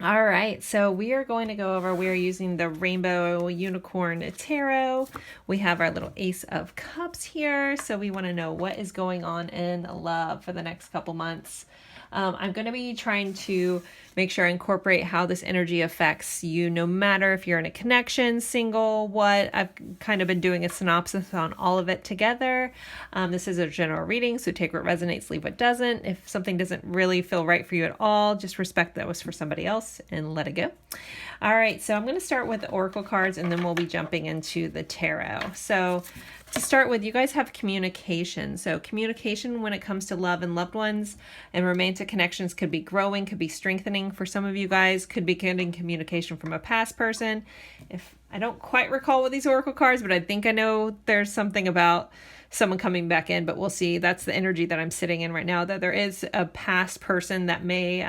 right, so we are going to go over, we are using the Rainbow Unicorn Tarot. We have our little Ace of Cups here, so we want to know what is going on in love for the next couple months. I'm going to be trying to make sure I incorporate how this energy affects you, no matter if you're in a connection, single, what. I've kind of been doing a synopsis on all of it together. This is a general reading, so take what resonates, leave what doesn't. If something doesn't really feel right for you at all, just respect that was for somebody else and let it go. All right, so I'm going to start with the Oracle cards, and then we'll be jumping into the tarot. So to start with, you guys have communication. So communication when it comes to love and loved ones and romantic connections could be growing, could be strengthening. For some of you guys, could be getting communication from a past person. If I don't quite recall with these Oracle cards, but I think I know there's something about someone coming back in, but we'll see. That's the energy that I'm sitting in right now, that there is a past person that may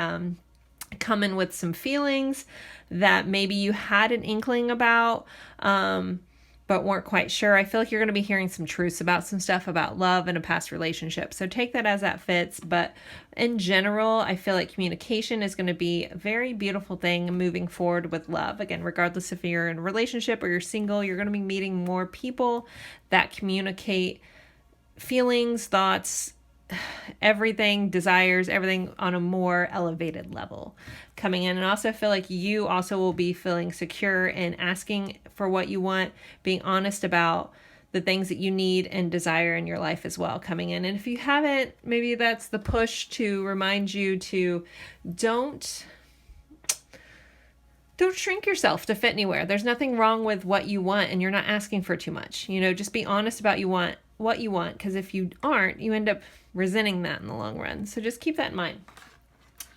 come in with some feelings that maybe you had an inkling about, but weren't quite sure. I feel like you're going to be hearing some truths about some stuff about love and a past relationship. So take that as that fits. But in general, I feel like communication is going to be a very beautiful thing moving forward with love. Again, regardless if you're in a relationship or you're single, you're going to be meeting more people that communicate feelings, thoughts, everything, desires, everything on a more elevated level coming in. And also feel like you also will be feeling secure and asking for what you want, being honest about the things that you need and desire in your life as well coming in. And if you haven't, maybe that's the push to remind you to don't shrink yourself to fit anywhere. There's nothing wrong with what you want, and you're not asking for too much. You know, just be honest about what you want, because if you aren't, you end up resenting that in the long run. So just keep that in mind.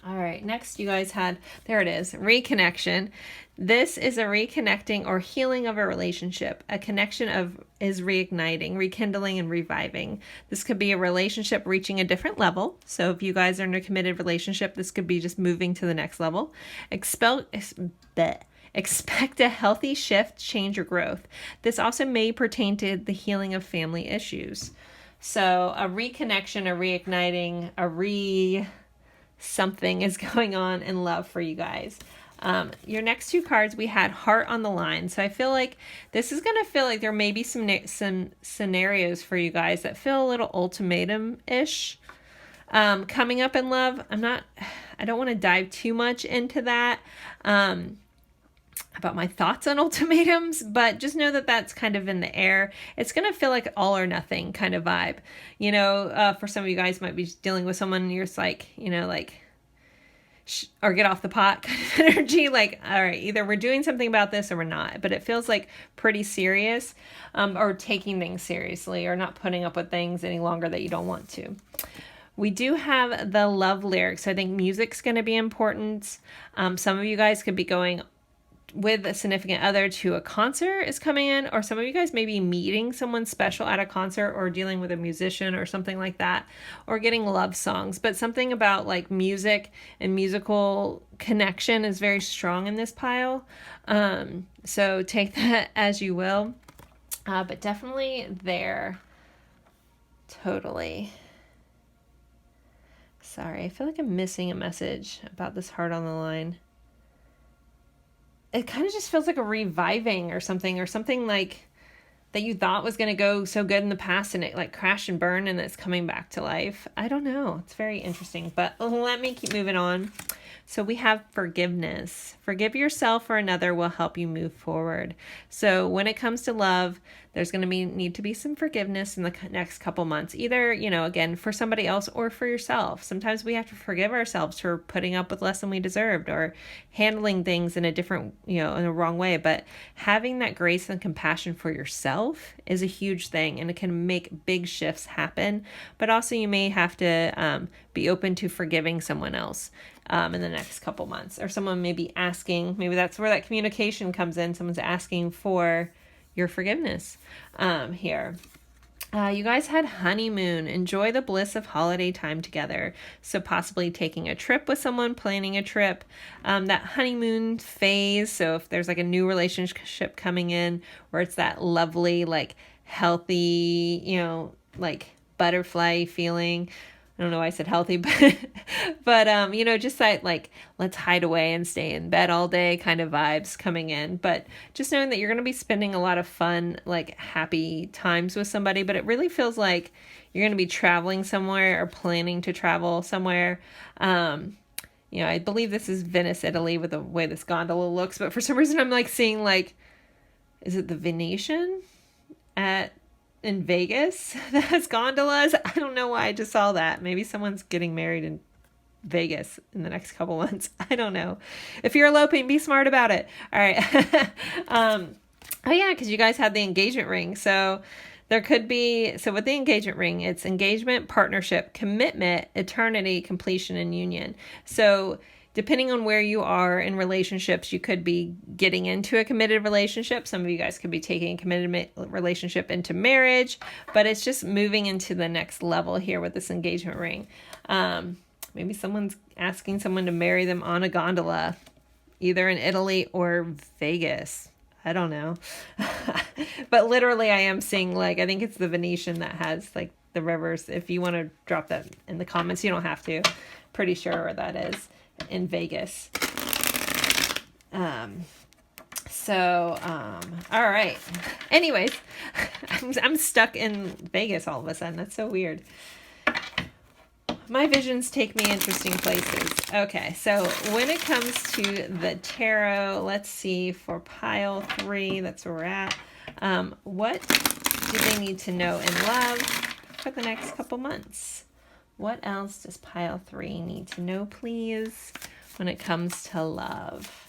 All right, next you guys had, there it is, reconnection. This is a reconnecting or healing of a relationship. A connection is reigniting, rekindling, and reviving. This could be a relationship reaching a different level. So if you guys are in a committed relationship, this could be just moving to the next level. Expect a healthy shift, change, or growth. This also may pertain to the healing of family issues. So a reconnection, a reigniting, something is going on in love for you guys. Your next two cards, we had Heart on the Line. So I feel like this is going to feel like there may be some scenarios for you guys that feel a little ultimatum-ish coming up in love. I don't want to dive too much into that. About my thoughts on ultimatums, but just know that that's kind of in the air. It's going to feel like all or nothing kind of vibe. You know, for some of you guys might be dealing with someone and you're just like, you know, like, or get off the pot kind of energy. Like, all right, either we're doing something about this or we're not, but it feels like pretty serious, or taking things seriously, or not putting up with things any longer that you don't want to. We do have the love lyrics. So I think music's going to be important. Some of you guys could be going with a significant other to a concert is coming in, or some of you guys may be meeting someone special at a concert, or dealing with a musician or something like that, or getting love songs. But something about like music and musical connection is very strong in this pile. So take that as you will, but definitely there. Totally. Sorry, I feel like I'm missing a message about this heart on the line. It kind of just feels like a reviving or something like that you thought was going to go so good in the past and it like crashed and burned and it's coming back to life. I don't know. It's very interesting, but let me keep moving on. So we have forgiveness. Forgive yourself or another will help you move forward. So when it comes to love, there's going to need to be some forgiveness in the next couple months, either, again, for somebody else or for yourself. Sometimes we have to forgive ourselves for putting up with less than we deserved or handling things in a different, in a wrong way. But having that grace and compassion for yourself is a huge thing, and it can make big shifts happen. But also you may have to be open to forgiving someone else in the next couple months, or someone may be asking, maybe that's where that communication comes in. Someone's asking for your forgiveness here. You guys had honeymoon. Enjoy the bliss of holiday time together. So possibly taking a trip with someone, planning a trip, that honeymoon phase. So if there's like a new relationship coming in where it's that lovely, like healthy, like butterfly feeling. I don't know why I said healthy, but just that, like, let's hide away and stay in bed all day kind of vibes coming in. But just knowing that you're going to be spending a lot of fun, like happy times with somebody, but it really feels like you're going to be traveling somewhere or planning to travel somewhere. I believe this is Venice, Italy, with the way this gondola looks, but for some reason I'm like seeing, like, is it the Venetian in Vegas that has gondolas? I don't know why I just saw that. Maybe someone's getting married in Vegas in the next couple months. I don't know. If you're eloping, be smart about it. All right. Oh yeah, because you guys had the engagement ring. So there could be, with the engagement ring, it's engagement, partnership, commitment, eternity, completion, and union. So depending on where you are in relationships, you could be getting into a committed relationship. Some of you guys could be taking a committed relationship into marriage, but it's just moving into the next level here with this engagement ring. Maybe someone's asking someone to marry them on a gondola, either in Italy or Vegas. I don't know. But literally I am seeing, like, I think it's the Venetian that has like the rivers. If you want to drop that in the comments, you don't have to. Pretty sure where that is. In Vegas. All right. Anyways, I'm stuck in Vegas all of a sudden. That's so weird. My visions take me interesting places. Okay, so when it comes to the tarot, let's see, for pile 3, that's where we're at. What do they need to know in love for the next couple months? What else does pile 3 need to know, please, when it comes to love?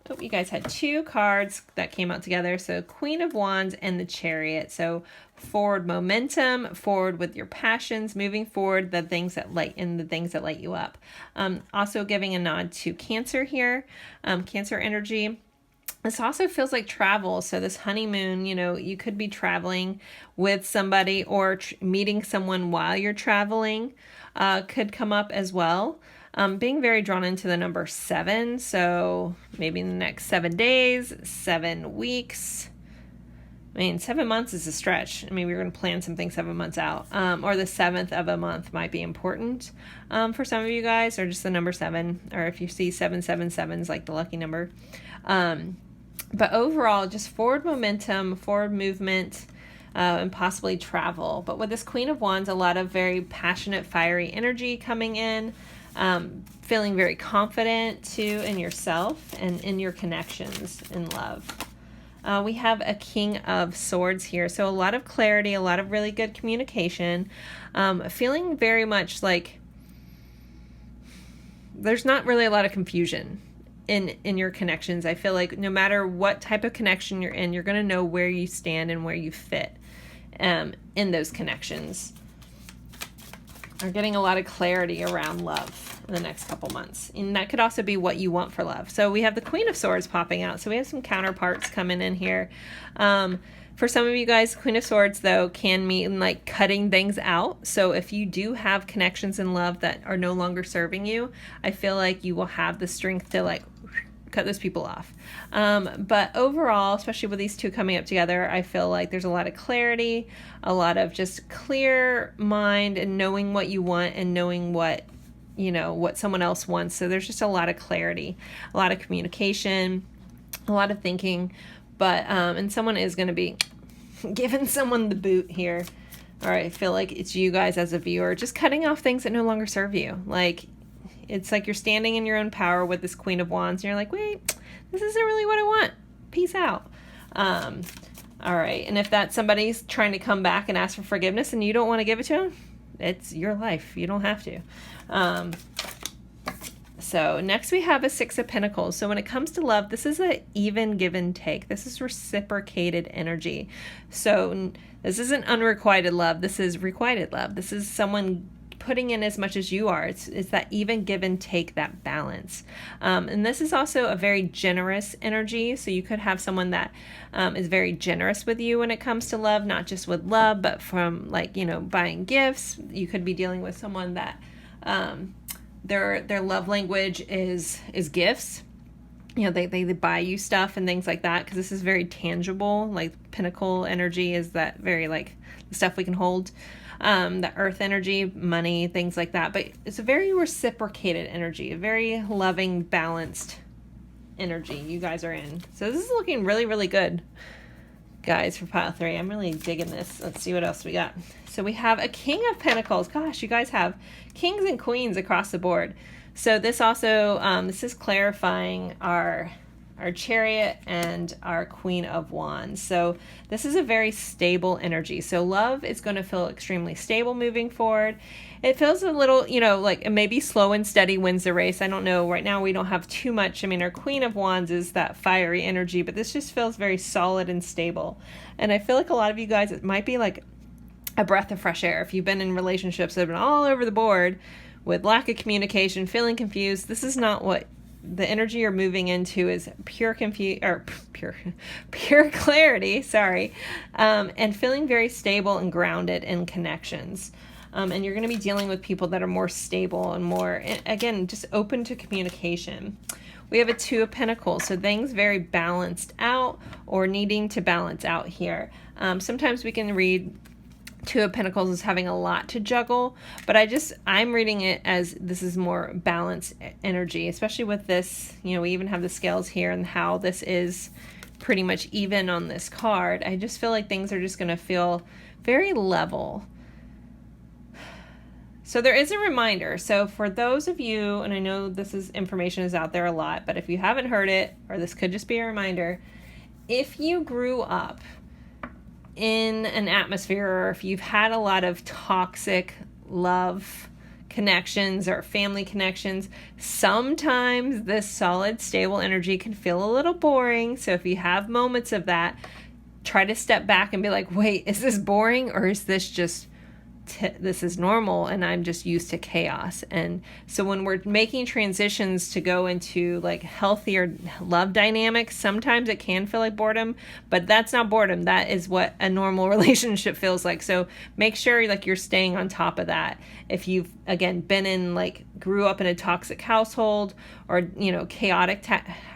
Oh, you guys had 2 cards that came out together. So Queen of Wands and the Chariot. So forward momentum, forward with your passions, moving forward, the things that light you up. Also giving a nod to Cancer here, Cancer energy. This also feels like travel. So this honeymoon, you could be traveling with somebody or meeting someone while you're traveling could come up as well. Being very drawn into the number 7. So maybe in the next 7 days, 7 weeks. 7 months is a stretch. We're going to plan something 7 months out. Or the 7th of a month might be important for some of you guys, or just the number 7. Or if you see 777 is like the lucky number. But overall, just forward momentum, forward movement, and possibly travel. But with this Queen of Wands, a lot of very passionate, fiery energy coming in, feeling very confident too in yourself and in your connections in love. We have a King of Swords here. So a lot of clarity, a lot of really good communication, feeling very much like there's not really a lot of confusion in your connections. I feel like no matter what type of connection you're in, you're going to know where you stand and where you fit in those connections. Are getting a lot of clarity around love in the next couple months. And that could also be what you want for love. So we have the Queen of Swords popping out. So we have some counterparts coming in here. For some of you guys, Queen of Swords, though, can mean like cutting things out. So if you do have connections in love that are no longer serving you, I feel like you will have the strength to like cut those people off. But overall, especially with these two coming up together, I feel like there's a lot of clarity, a lot of just clear mind and knowing what you want and knowing what, what someone else wants. So there's just a lot of clarity, a lot of communication, a lot of thinking. But, and someone is going to be giving someone the boot here. All right, I feel like it's you guys as a viewer, just cutting off things that no longer serve you. Like, It's like you're standing in your own power with this Queen of Wands, and you're like, wait, this isn't really what I want. Peace out. All right, and if that somebody's trying to come back and ask for forgiveness and you don't want to give it to them, it's your life. You don't have to. So next we have a Six of Pentacles. So when it comes to love, this is an even give and take. This is reciprocated energy. So this isn't unrequited love. This is requited love. This is someone putting in as much as you are. It's that even give and take, that balance. And this is also a very generous energy. So you could have someone that is very generous with you when it comes to love, not just with love, but from like, you know, buying gifts. You could be dealing with someone that their love language is gifts. You know, they buy you stuff and things like that, because this is very tangible. Like Pentacle energy is that very like the stuff we can hold. The earth energy, money, things like that. But it's a very reciprocated energy, a very loving, balanced energy you guys are in. So this is looking really, really good, guys, for pile 3. I'm really digging this. Let's see what else we got. So we have a King of Pentacles. Gosh, you guys have kings and queens across the board. So this also, this is clarifying our Chariot and our Queen of Wands. So this is a very stable energy. So love is going to feel extremely stable moving forward. It feels a little, you know, like maybe slow and steady wins the race. I don't know. Right now we don't have too much. I mean, our Queen of Wands is that fiery energy, but this just feels very solid and stable. And I feel like a lot of you guys, it might be like a breath of fresh air. If you've been in relationships that have been all over the board with lack of communication, feeling confused, this is not what the energy you're moving into. Is pure clarity, sorry, and feeling very stable and grounded in connections. And you're going to be dealing with people that are more stable and more, again, just open to communication. We have a Two of Pentacles, so things very balanced out or needing to balance out here. Sometimes we can read Two of Pentacles as having a lot to juggle, but I'm reading it as this is more balanced energy, especially with this, you know, we even have the scales here and how this is pretty much even on this card. I just feel like things are just going to feel very level. So there is a reminder. So for those of you, and I know information is out there a lot, but if you haven't heard it, or this could just be a reminder, if you grew up in an atmosphere, or if you've had a lot of toxic love connections or family connections, sometimes this solid, stable energy can feel a little boring. So if you have moments of that, try to step back and be like, wait, is this boring, or is this just this is normal and I'm just used to chaos? And so when we're making transitions to go into like healthier love dynamics, sometimes it can feel like boredom, but that's not boredom. That is what a normal relationship feels like. So make sure like you're staying on top of that. If you've, again, been in like grew up in a toxic household, or, you know, chaotic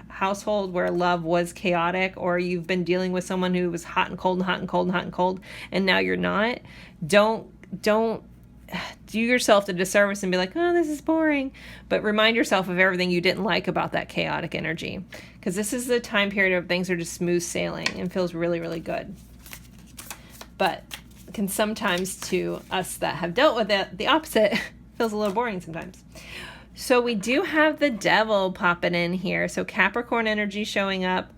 household where love was chaotic, or you've been dealing with someone who was hot and cold and hot and cold and hot and cold, and now you're not, don't do yourself the disservice and be like, oh, this is boring, but remind yourself of everything you didn't like about that chaotic energy, because this is the time period of things are just smooth sailing and feels really, really good. But can sometimes, to us that have dealt with it, the opposite, feels a little boring sometimes. So we do have the Devil popping in here. So Capricorn energy showing up.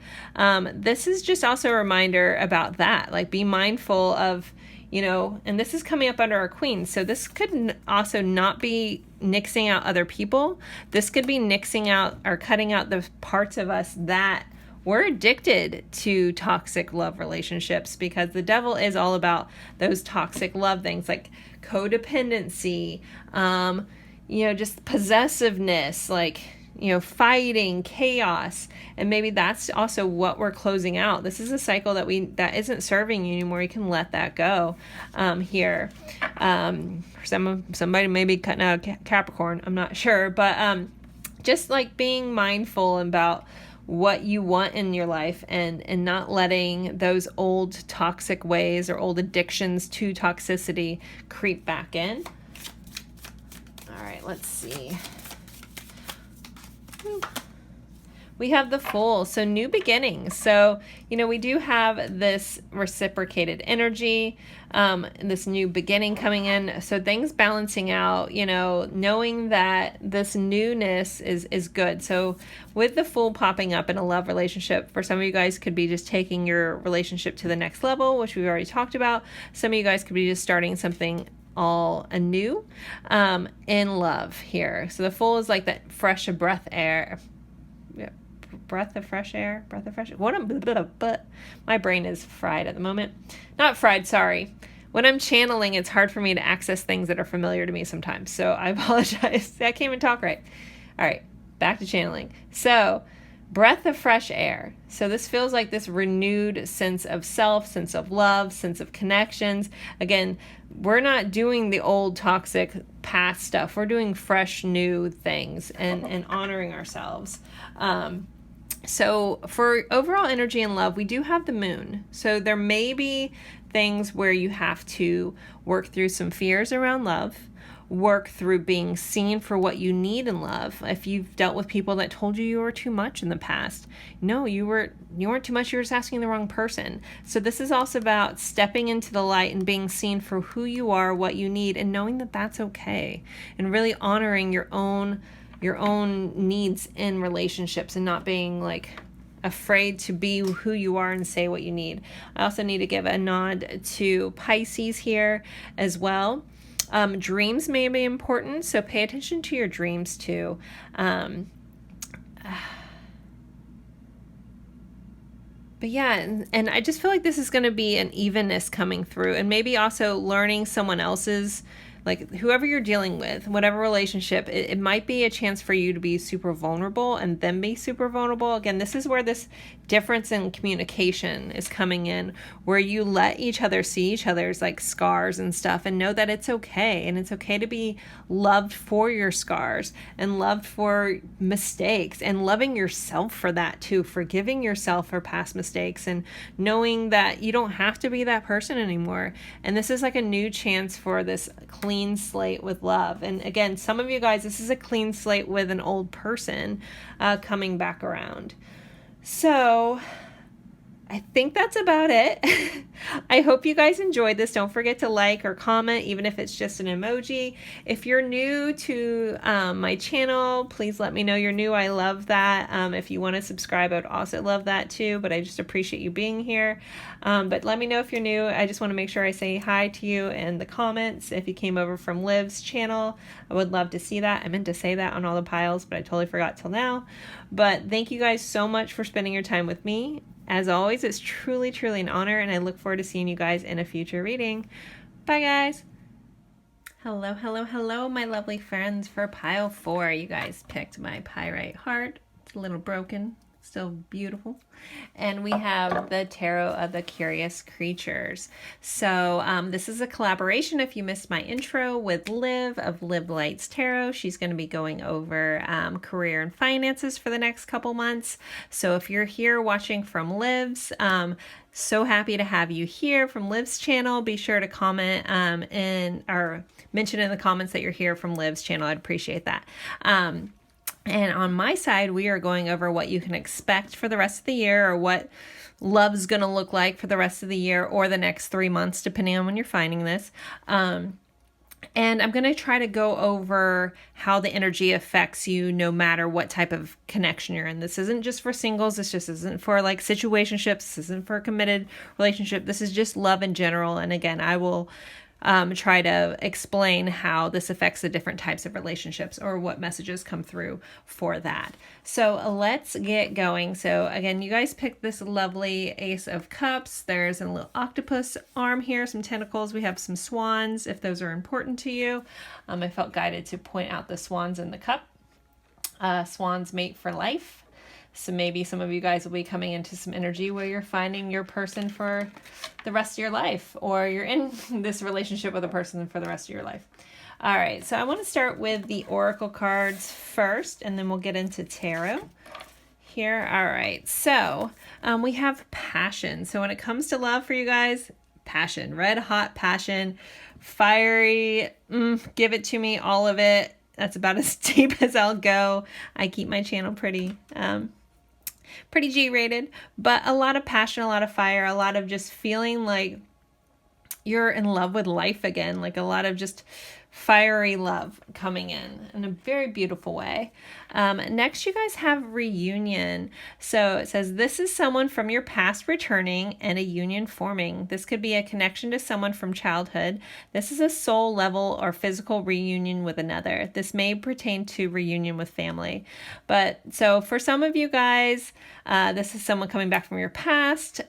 This is just also a reminder about that, like be mindful of, you know, and this is coming up under our Queen. So this could also not be nixing out other people. This could be nixing out or cutting out the parts of us that we're addicted to toxic love relationships, because the Devil is all about those toxic love things like codependency, you know, just possessiveness, like, you know, fighting, chaos. And maybe that's also what we're closing out. This is a cycle that isn't serving you anymore. You can let that go here. Somebody may be cutting out a Capricorn, I'm not sure, but just like being mindful about what you want in your life, and not letting those old toxic ways or old addictions to toxicity creep back in. All right, let's see. we have the Fool, so new beginnings. So, you know, we do have this reciprocated energy, this new beginning coming in. So things balancing out, you know, knowing that this newness is good. So with the Fool popping up in a love relationship, for some of you guys could be just taking your relationship to the next level, which we've already talked about. Some of you guys could be just starting something all anew in love here. So the Fool is like that fresh breath air. Breath of fresh air. But my brain is fried at the moment. Not fried, sorry. When I'm channeling, it's hard for me to access things that are familiar to me sometimes. So I apologize. I can't even talk right. All right, back to channeling. So breath of fresh air. So this feels like this renewed sense of self, sense of love, sense of connections. Again, we're not doing the old toxic past stuff. We're doing fresh new things and honoring ourselves. So for overall energy and love, we do have the Moon. So there may be things where you have to work through some fears around love, work through being seen for what you need in love. If you've dealt with people that told you were too much in the past, no, you weren't too much. You were just asking the wrong person. So this is also about stepping into the light and being seen for who you are, what you need, and knowing that that's okay, and really honoring your own needs in relationships and not being like afraid to be who you are and say what you need. I also need to give a nod to Pisces here as well. Dreams may be important, so pay attention to your dreams too. But yeah, and I just feel like this is going to be an evenness coming through, and maybe also learning someone else's, like whoever you're dealing with, whatever relationship, it might be a chance for you to be super vulnerable and then be super vulnerable. Again, this is where this difference in communication is coming in, where you let each other see each other's like scars and stuff and know that it's okay. And it's okay to be loved for your scars and loved for mistakes and loving yourself for that too, forgiving yourself for past mistakes and knowing that you don't have to be that person anymore. And this is like a new chance for this clean slate with love. And again, some of you guys, this is a clean slate with an old person coming back around. So I think that's about it. I hope you guys enjoyed this. Don't forget to like or comment, even if it's just an emoji. If you're new to my channel, please let me know you're new. I love that. If you want to subscribe, I would also love that too, but I just appreciate you being here. But let me know if you're new. I just want to make sure I say hi to you in the comments. If you came over from Liv's channel, I would love to see that. I meant to say that on all the piles, but I totally forgot till now. But thank you guys so much for spending your time with me. As always, it's truly, truly an honor, and I look forward to seeing you guys in a future reading. Bye, guys. Hello, hello, hello, my lovely friends. For pile 4, you guys picked my pyrite heart. It's a little broken, still beautiful. And we have the Tarot of the Curious Creatures. So this is a collaboration, if you missed my intro, with Liv of Liv Lights Tarot. She's going to be going over career and finances for the next couple months. So if you're here watching from Liv's, so happy to have you here from Liv's channel. Be sure to comment or mention in the comments that you're here from Liv's channel. I'd appreciate that. And on my side, we are going over what you can expect for the rest of the year, or what love's going to look like for the rest of the year or the next 3 months, depending on when you're finding this. And I'm going to try to go over how the energy affects you no matter what type of connection you're in. This isn't just for singles. This just isn't for like situationships. This isn't for a committed relationship. This is just love in general. And again, I will try to explain how this affects the different types of relationships or what messages come through for that. So let's get going. So again, you guys picked this lovely Ace of Cups. There's a little octopus arm here, some tentacles. We have some swans, if those are important to you. I felt guided to point out the swans in the cup. Swans mate for life. So maybe some of you guys will be coming into some energy where you're finding your person for the rest of your life, or you're in this relationship with a person for the rest of your life. All right, so I want to start with the oracle cards first, and then we'll get into tarot here. All right, so we have passion. So when it comes to love for you guys, passion, red hot passion, fiery, give it to me, all of it. That's about as deep as I'll go. I keep my channel pretty pretty G-rated, but a lot of passion, a lot of fire, a lot of just feeling like you're in love with life again, like a lot of just fiery love coming in a very beautiful way. Next, you guys have reunion. So it says, this is someone from your past returning and a union forming. This could be a connection to someone from childhood. This is a soul level or physical reunion with another. This may pertain to reunion with family. But so for some of you guys, this is someone coming back from your past.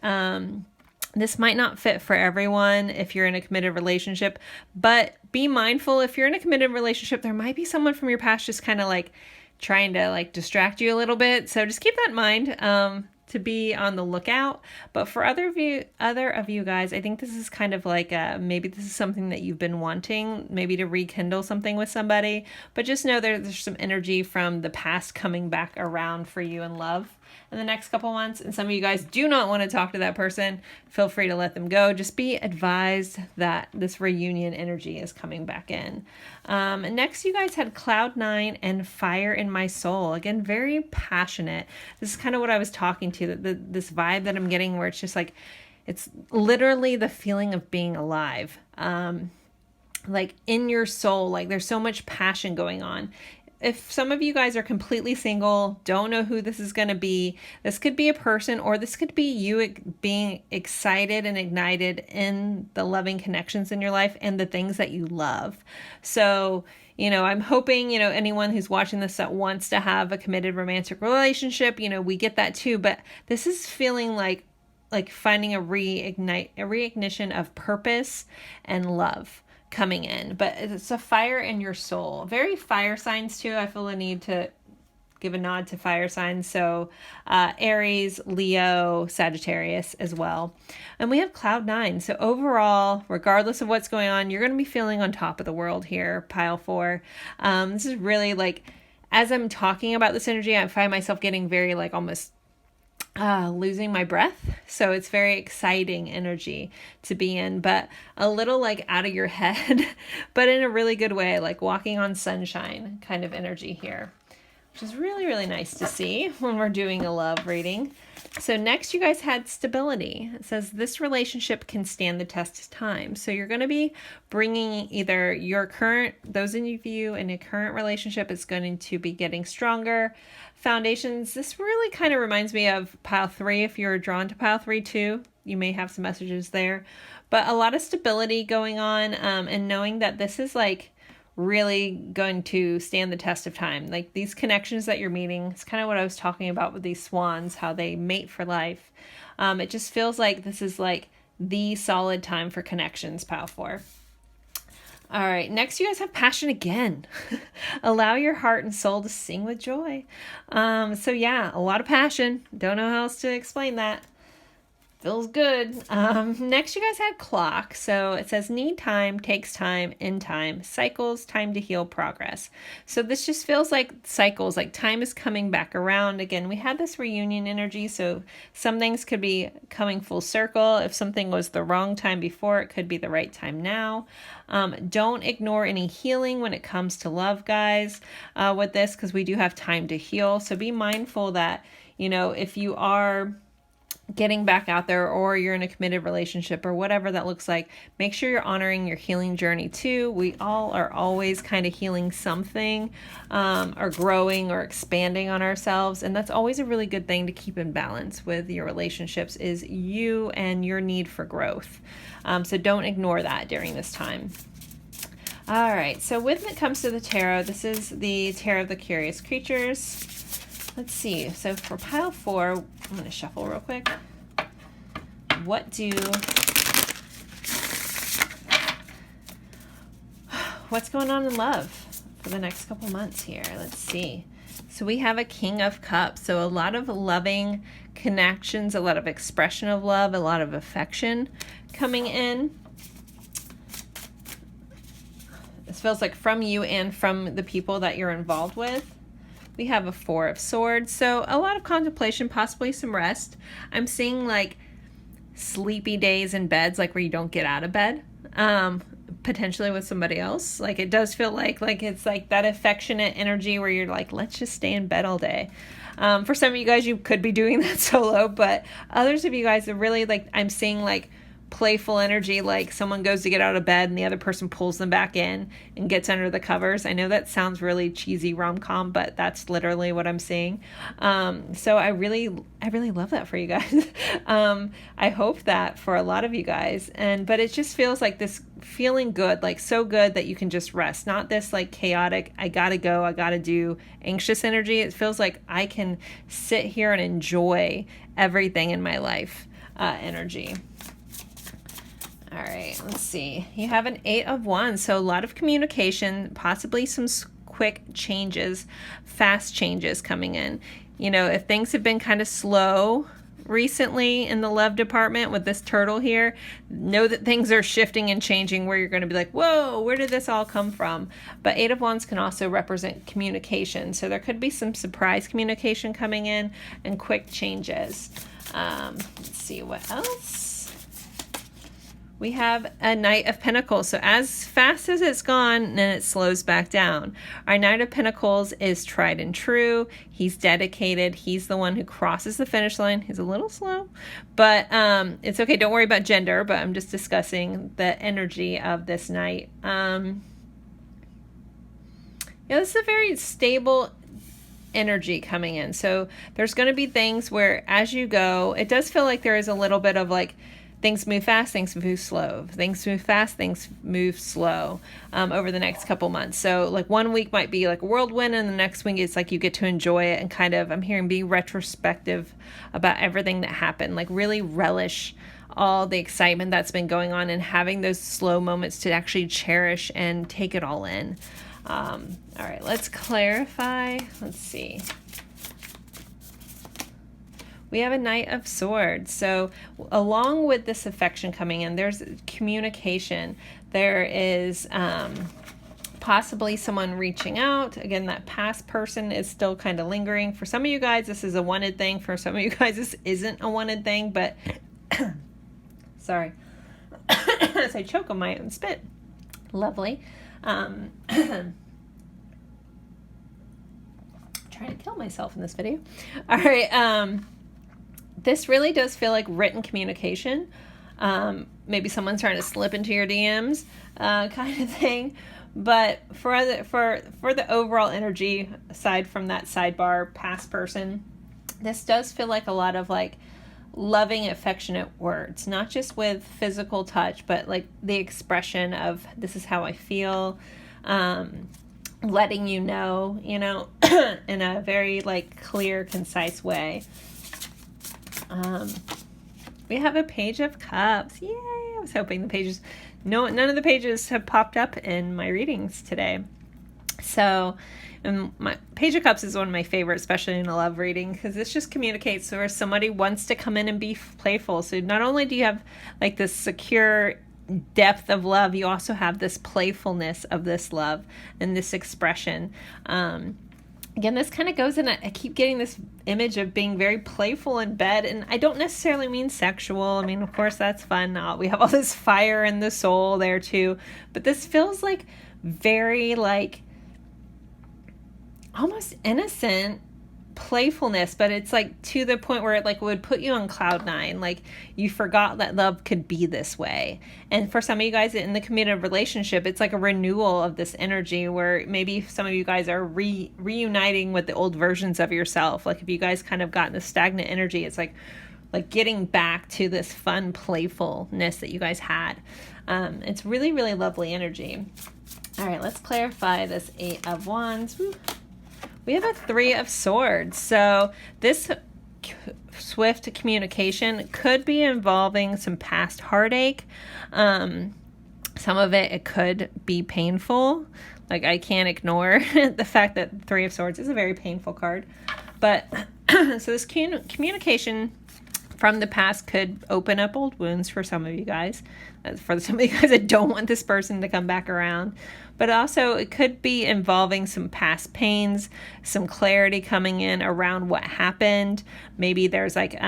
This might not fit for everyone if you're in a committed relationship, but be mindful if you're in a committed relationship, there might be someone from your past just kind of like trying to like distract you a little bit. So just keep that in mind to be on the lookout. But for other of you guys, I think this is kind of like maybe this is something that you've been wanting, maybe to rekindle something with somebody. But just know there's some energy from the past coming back around for you in love in the next couple months. And some of you guys do not want to talk to that person. Feel free to let them go. Just be advised that this reunion energy is coming back in. Next, you guys had Cloud 9 and Fire in My Soul. Again, very passionate. This is kind of what I was talking to, this vibe that I'm getting where it's just like, it's literally the feeling of being alive. Like in your soul, like there's so much passion going on. If some of you guys are completely single, don't know who this is going to be, this could be a person, or this could be you being excited and ignited in the loving connections in your life and the things that you love. So, I'm hoping, anyone who's watching this that wants to have a committed romantic relationship, we get that too. But this is feeling like finding a reignition of purpose and love coming in. But it's a fire in your soul. Very fire signs too. I feel the need to give a nod to fire signs. So Aries, Leo, Sagittarius as well. And we have Cloud 9. So overall, regardless of what's going on, you're going to be feeling on top of the world here, pile 4. This is really like, as I'm talking about this energy, I find myself getting very like almost losing my breath. So it's very exciting energy to be in, but a little like out of your head, but in a really good way, like walking on sunshine kind of energy here, which is really, really nice to see when we're doing a love reading. So next, you guys had stability. It says this relationship can stand the test of time. So you're going to be bringing either those of you in a current relationship is going to be getting stronger foundations. This really kind of reminds me of pile 3. If you're drawn to pile 3 too, you may have some messages there, but a lot of stability going on, and knowing that this is like really going to stand the test of time. Like these connections that you're meeting, it's kind of what I was talking about with these swans, how they mate for life. It just feels like this is like the solid time for connections, pile 4. All right, next you guys have passion again. Allow your heart and soul to sing with joy. So yeah, a lot of passion. Don't know how else to explain that. Feels good. Next, you guys had clock. So it says need time, takes time, in time, cycles, time to heal, progress. So this just feels like cycles, like time is coming back around. Again, we had this reunion energy. So some things could be coming full circle. If something was the wrong time before, it could be the right time now. Don't ignore any healing when it comes to love, guys, with this, because we do have time to heal. So be mindful that, if you are getting back out there or you're in a committed relationship or whatever that looks like, make sure you're honoring your healing journey too. We all are always kind of healing something, or growing or expanding on ourselves. And that's always a really good thing to keep in balance with your relationships, is you and your need for growth. So don't ignore that during this time. All right. So when it comes to the tarot, this is the Tarot of the Curious Creatures. Let's see. So for pile 4, I'm going to shuffle real quick. What's going on in love for the next couple months here? Let's see. So we have a King of Cups. So a lot of loving connections, a lot of expression of love, a lot of affection coming in. This feels like from you and from the people that you're involved with. We have a 4 of Swords. So a lot of contemplation, possibly some rest. I'm seeing like sleepy days in beds, like where you don't get out of bed. potentially with somebody else. Like it does feel like it's like that affectionate energy where you're like, let's just stay in bed all day. For some of you guys, you could be doing that solo, but others of you guys are really like, I'm seeing like playful energy, like someone goes to get out of bed and the other person pulls them back in and gets under the covers. I know that sounds really cheesy rom-com, but that's literally what I'm seeing. So I really love that for you guys. I hope that for a lot of you guys, but it just feels like this feeling good, like so good that you can just rest, not this like chaotic, I gotta go, I gotta do anxious energy. It feels like I can sit here and enjoy everything in my life energy. All right, let's see. You have an 8 of Wands, so a lot of communication, possibly some quick changes, fast changes coming in. You know, if things have been kind of slow recently in the love department with this turtle here, know that things are shifting and changing where you're going to be like, whoa, where did this all come from? But 8 of Wands can also represent communication. So there could be some surprise communication coming in and quick changes. Let's see what else. We have a Knight of Pentacles. So as fast as it's gone, then it slows back down. Our Knight of Pentacles is tried and true. He's dedicated. He's the one who crosses the finish line. He's a little slow, but it's okay. Don't worry about gender, but I'm just discussing the energy of this Knight. Yeah, this is a very stable energy coming in. So there's going to be things where as you go, it does feel like there is a little bit of like, things move fast, things move slow. Things move fast, things move slow over the next couple months. So like 1 week might be like a whirlwind, and the next week it's like you get to enjoy it and kind of, I'm hearing, be retrospective about everything that happened. Like really relish all the excitement that's been going on and having those slow moments to actually cherish and take it all in. All right, let's clarify. Let's see. We have a Knight of Swords. So along with this affection coming in, there's communication. There is possibly someone reaching out. Again, that past person is still kind of lingering. For some of you guys, this is a wanted thing. For some of you guys, this isn't a wanted thing, but sorry. As I choke on my own spit. Lovely. Trying to kill myself in this video. All right. This really does feel like written communication. Maybe someone's trying to slip into your DMs, kind of thing. But for the overall energy, aside from that sidebar past person, this does feel like a lot of like loving, affectionate words, not just with physical touch, but like the expression of this is how I feel, letting you know, in a very like clear, concise way. We have a Page of Cups. Yay! I was hoping the pages, none of the pages have popped up in my readings today. So, my Page of Cups is one of my favorites, especially in a love reading, because this just communicates where somebody wants to come in and be playful. So not only do you have like this secure depth of love, you also have this playfulness of this love and this expression. Again, this kind of goes in, I keep getting this image of being very playful in bed, and I don't necessarily mean sexual. I mean, of course, that's fun. We have all this fire in the soul there too, but this feels like very like almost innocent playfulness, but it's like to the point where it like would put you on cloud nine. Like you forgot that love could be this way. And for some of you guys in the committed relationship, it's like a renewal of this energy where maybe some of you guys are reuniting with the old versions of yourself. Like if you guys kind of got in the stagnant energy, it's like getting back to this fun playfulness that you guys had. It's really, really lovely energy. All right, let's clarify this 8 of Wands. Woo. We have a 3 of Swords. So this swift communication could be involving some past heartache. Some of it could be painful. Like I can't ignore the fact that 3 of Swords is a very painful card. But so this communication from the past could open up old wounds for some of you guys. For some of you guys that don't want this person to come back around. But also it could be involving some past pains, some clarity coming in around what happened. Maybe there's like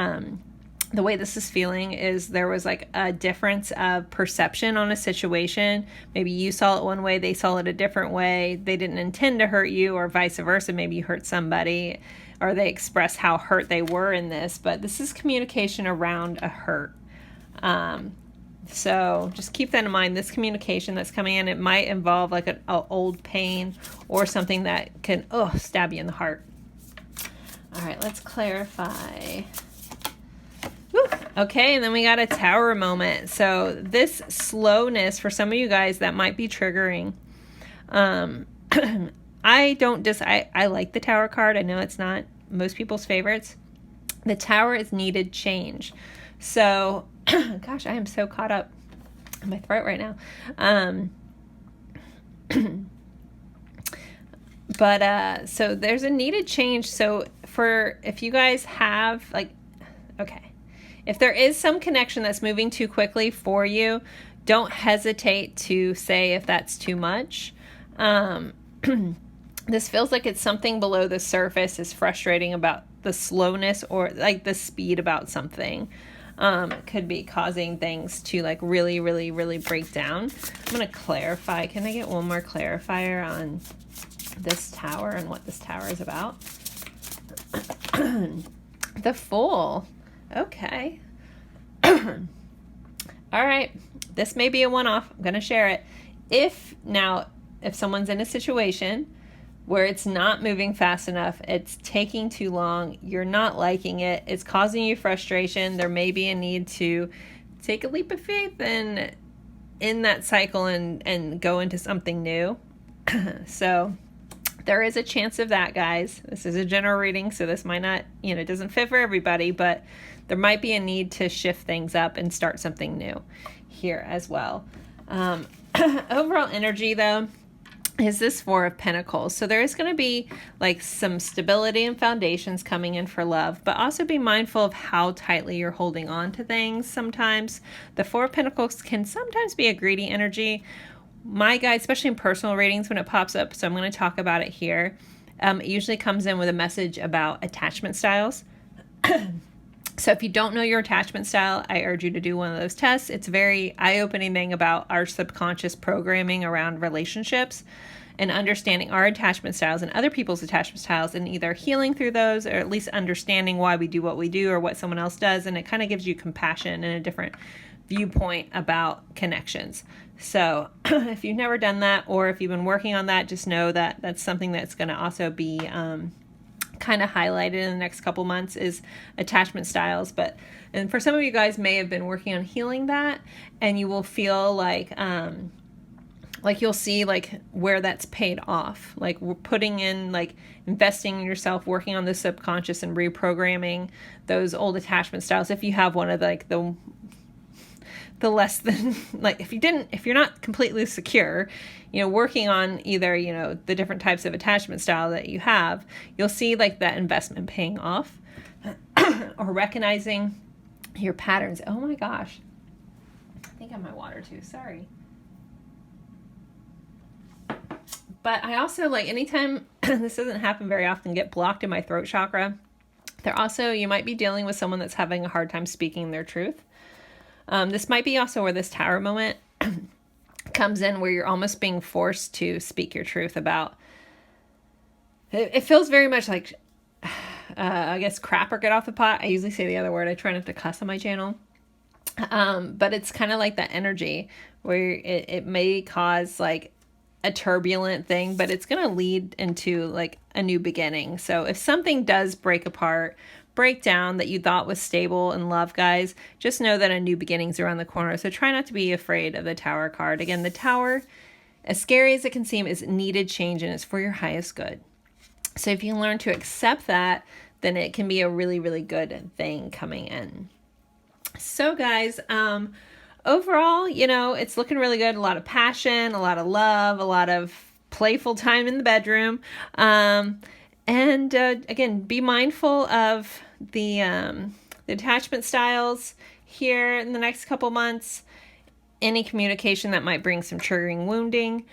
the way this is feeling is there was like a difference of perception on a situation. Maybe you saw it one way, they saw it a different way. They didn't intend to hurt you, or vice versa. Maybe you hurt somebody, or they expressed how hurt they were in this. But this is communication around a hurt. So just keep that in mind. This communication that's coming in, it might involve like an old pain or something that can stab you in the heart. All right, let's clarify. Woo. Okay, and then we got a Tower moment. So this slowness for some of you guys, that might be triggering. I like the Tower card. I know it's not most people's favorites. The Tower is needed change. So, gosh, I am so caught up in my throat right now. So there's a needed change. So if you guys have if there is some connection that's moving too quickly for you, don't hesitate to say if that's too much. This feels like it's something below the surface is frustrating about the slowness or like the speed about something. It could be causing things to like really, really, really break down. I'm going to clarify. Can I get one more clarifier on this Tower and what this Tower is about? The Fool. Okay. All right. This may be a one-off. I'm going to share it. If someone's in a situation where it's not moving fast enough, it's taking too long, you're not liking it, it's causing you frustration, there may be a need to take a leap of faith and in that cycle and go into something new. So there is a chance of that, guys. This is a general reading, so this might not, it doesn't fit for everybody, but there might be a need to shift things up and start something new here as well. Overall energy, though, is this Four of Pentacles. So there is going to be like some stability and foundations coming in for love, but also be mindful of how tightly you're holding on to things sometimes. The Four of Pentacles can sometimes be a greedy energy. My guide, especially in personal readings when it pops up, so I'm going to talk about it here. It usually comes in with a message about attachment styles. So if you don't know your attachment style, I urge you to do one of those tests. It's a very eye-opening thing about our subconscious programming around relationships and understanding our attachment styles and other people's attachment styles and either healing through those or at least understanding why we do what we do or what someone else does. And it kind of gives you compassion and a different viewpoint about connections. So if you've never done that, or if you've been working on that, just know that that's something that's going to also be kind of highlighted in the next couple months is attachment styles. And for some of you guys may have been working on healing that, and you will feel like you'll see like where that's paid off. Like we're putting in, like investing in yourself, working on the subconscious and reprogramming those old attachment styles. If you have one of the less than, like if you're not completely secure, working on either, the different types of attachment style that you have, you'll see like that investment paying off or recognizing your patterns. Oh my gosh. I think I have my water too. Sorry. But I also like anytime this doesn't happen very often, get blocked in my throat chakra. You might be dealing with someone that's having a hard time speaking their truth. This might be also where this Tower moment comes in, where you're almost being forced to speak your truth about. It feels very much like, I guess, crap or get off the pot. I usually say the other word. I try not to cuss on my channel. But it's kind of like that energy where it may cause like a turbulent thing, but it's going to lead into like a new beginning. So if something does break down that you thought was stable in love, guys, just know that a new beginning's around the corner. So try not to be afraid of the Tower card. Again, the Tower, as scary as it can seem, is needed change, and it's for your highest good. So if you learn to accept that, then it can be a really, really good thing coming in. So guys, overall, it's looking really good. A lot of passion, a lot of love, a lot of playful time in the bedroom. And again, be mindful of the attachment styles here in the next couple months. any communication that might bring some triggering wounding,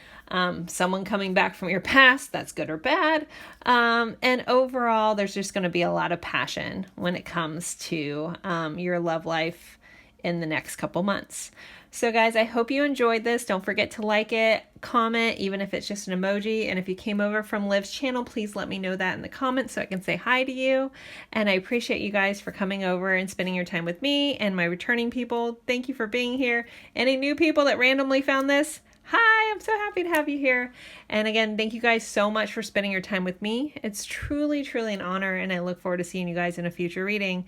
someone coming back from your past, that's good or bad. And overall, there's just going to be a lot of passion when it comes to your love life in the next couple months. So guys, I hope you enjoyed this. Don't forget to like it, comment, even if it's just an emoji. And if you came over from Liv's channel, please let me know that in the comments so I can say hi to you. And I appreciate you guys for coming over and spending your time with me and my returning people. Thank you for being here. Any new people that randomly found this? Hi, I'm so happy to have you here. And again, thank you guys so much for spending your time with me. It's truly, truly an honor, and I look forward to seeing you guys in a future reading.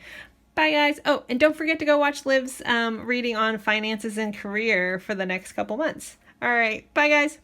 Bye, guys. Oh, and don't forget to go watch Liv's reading on finances and career for the next couple months. All right. Bye, guys.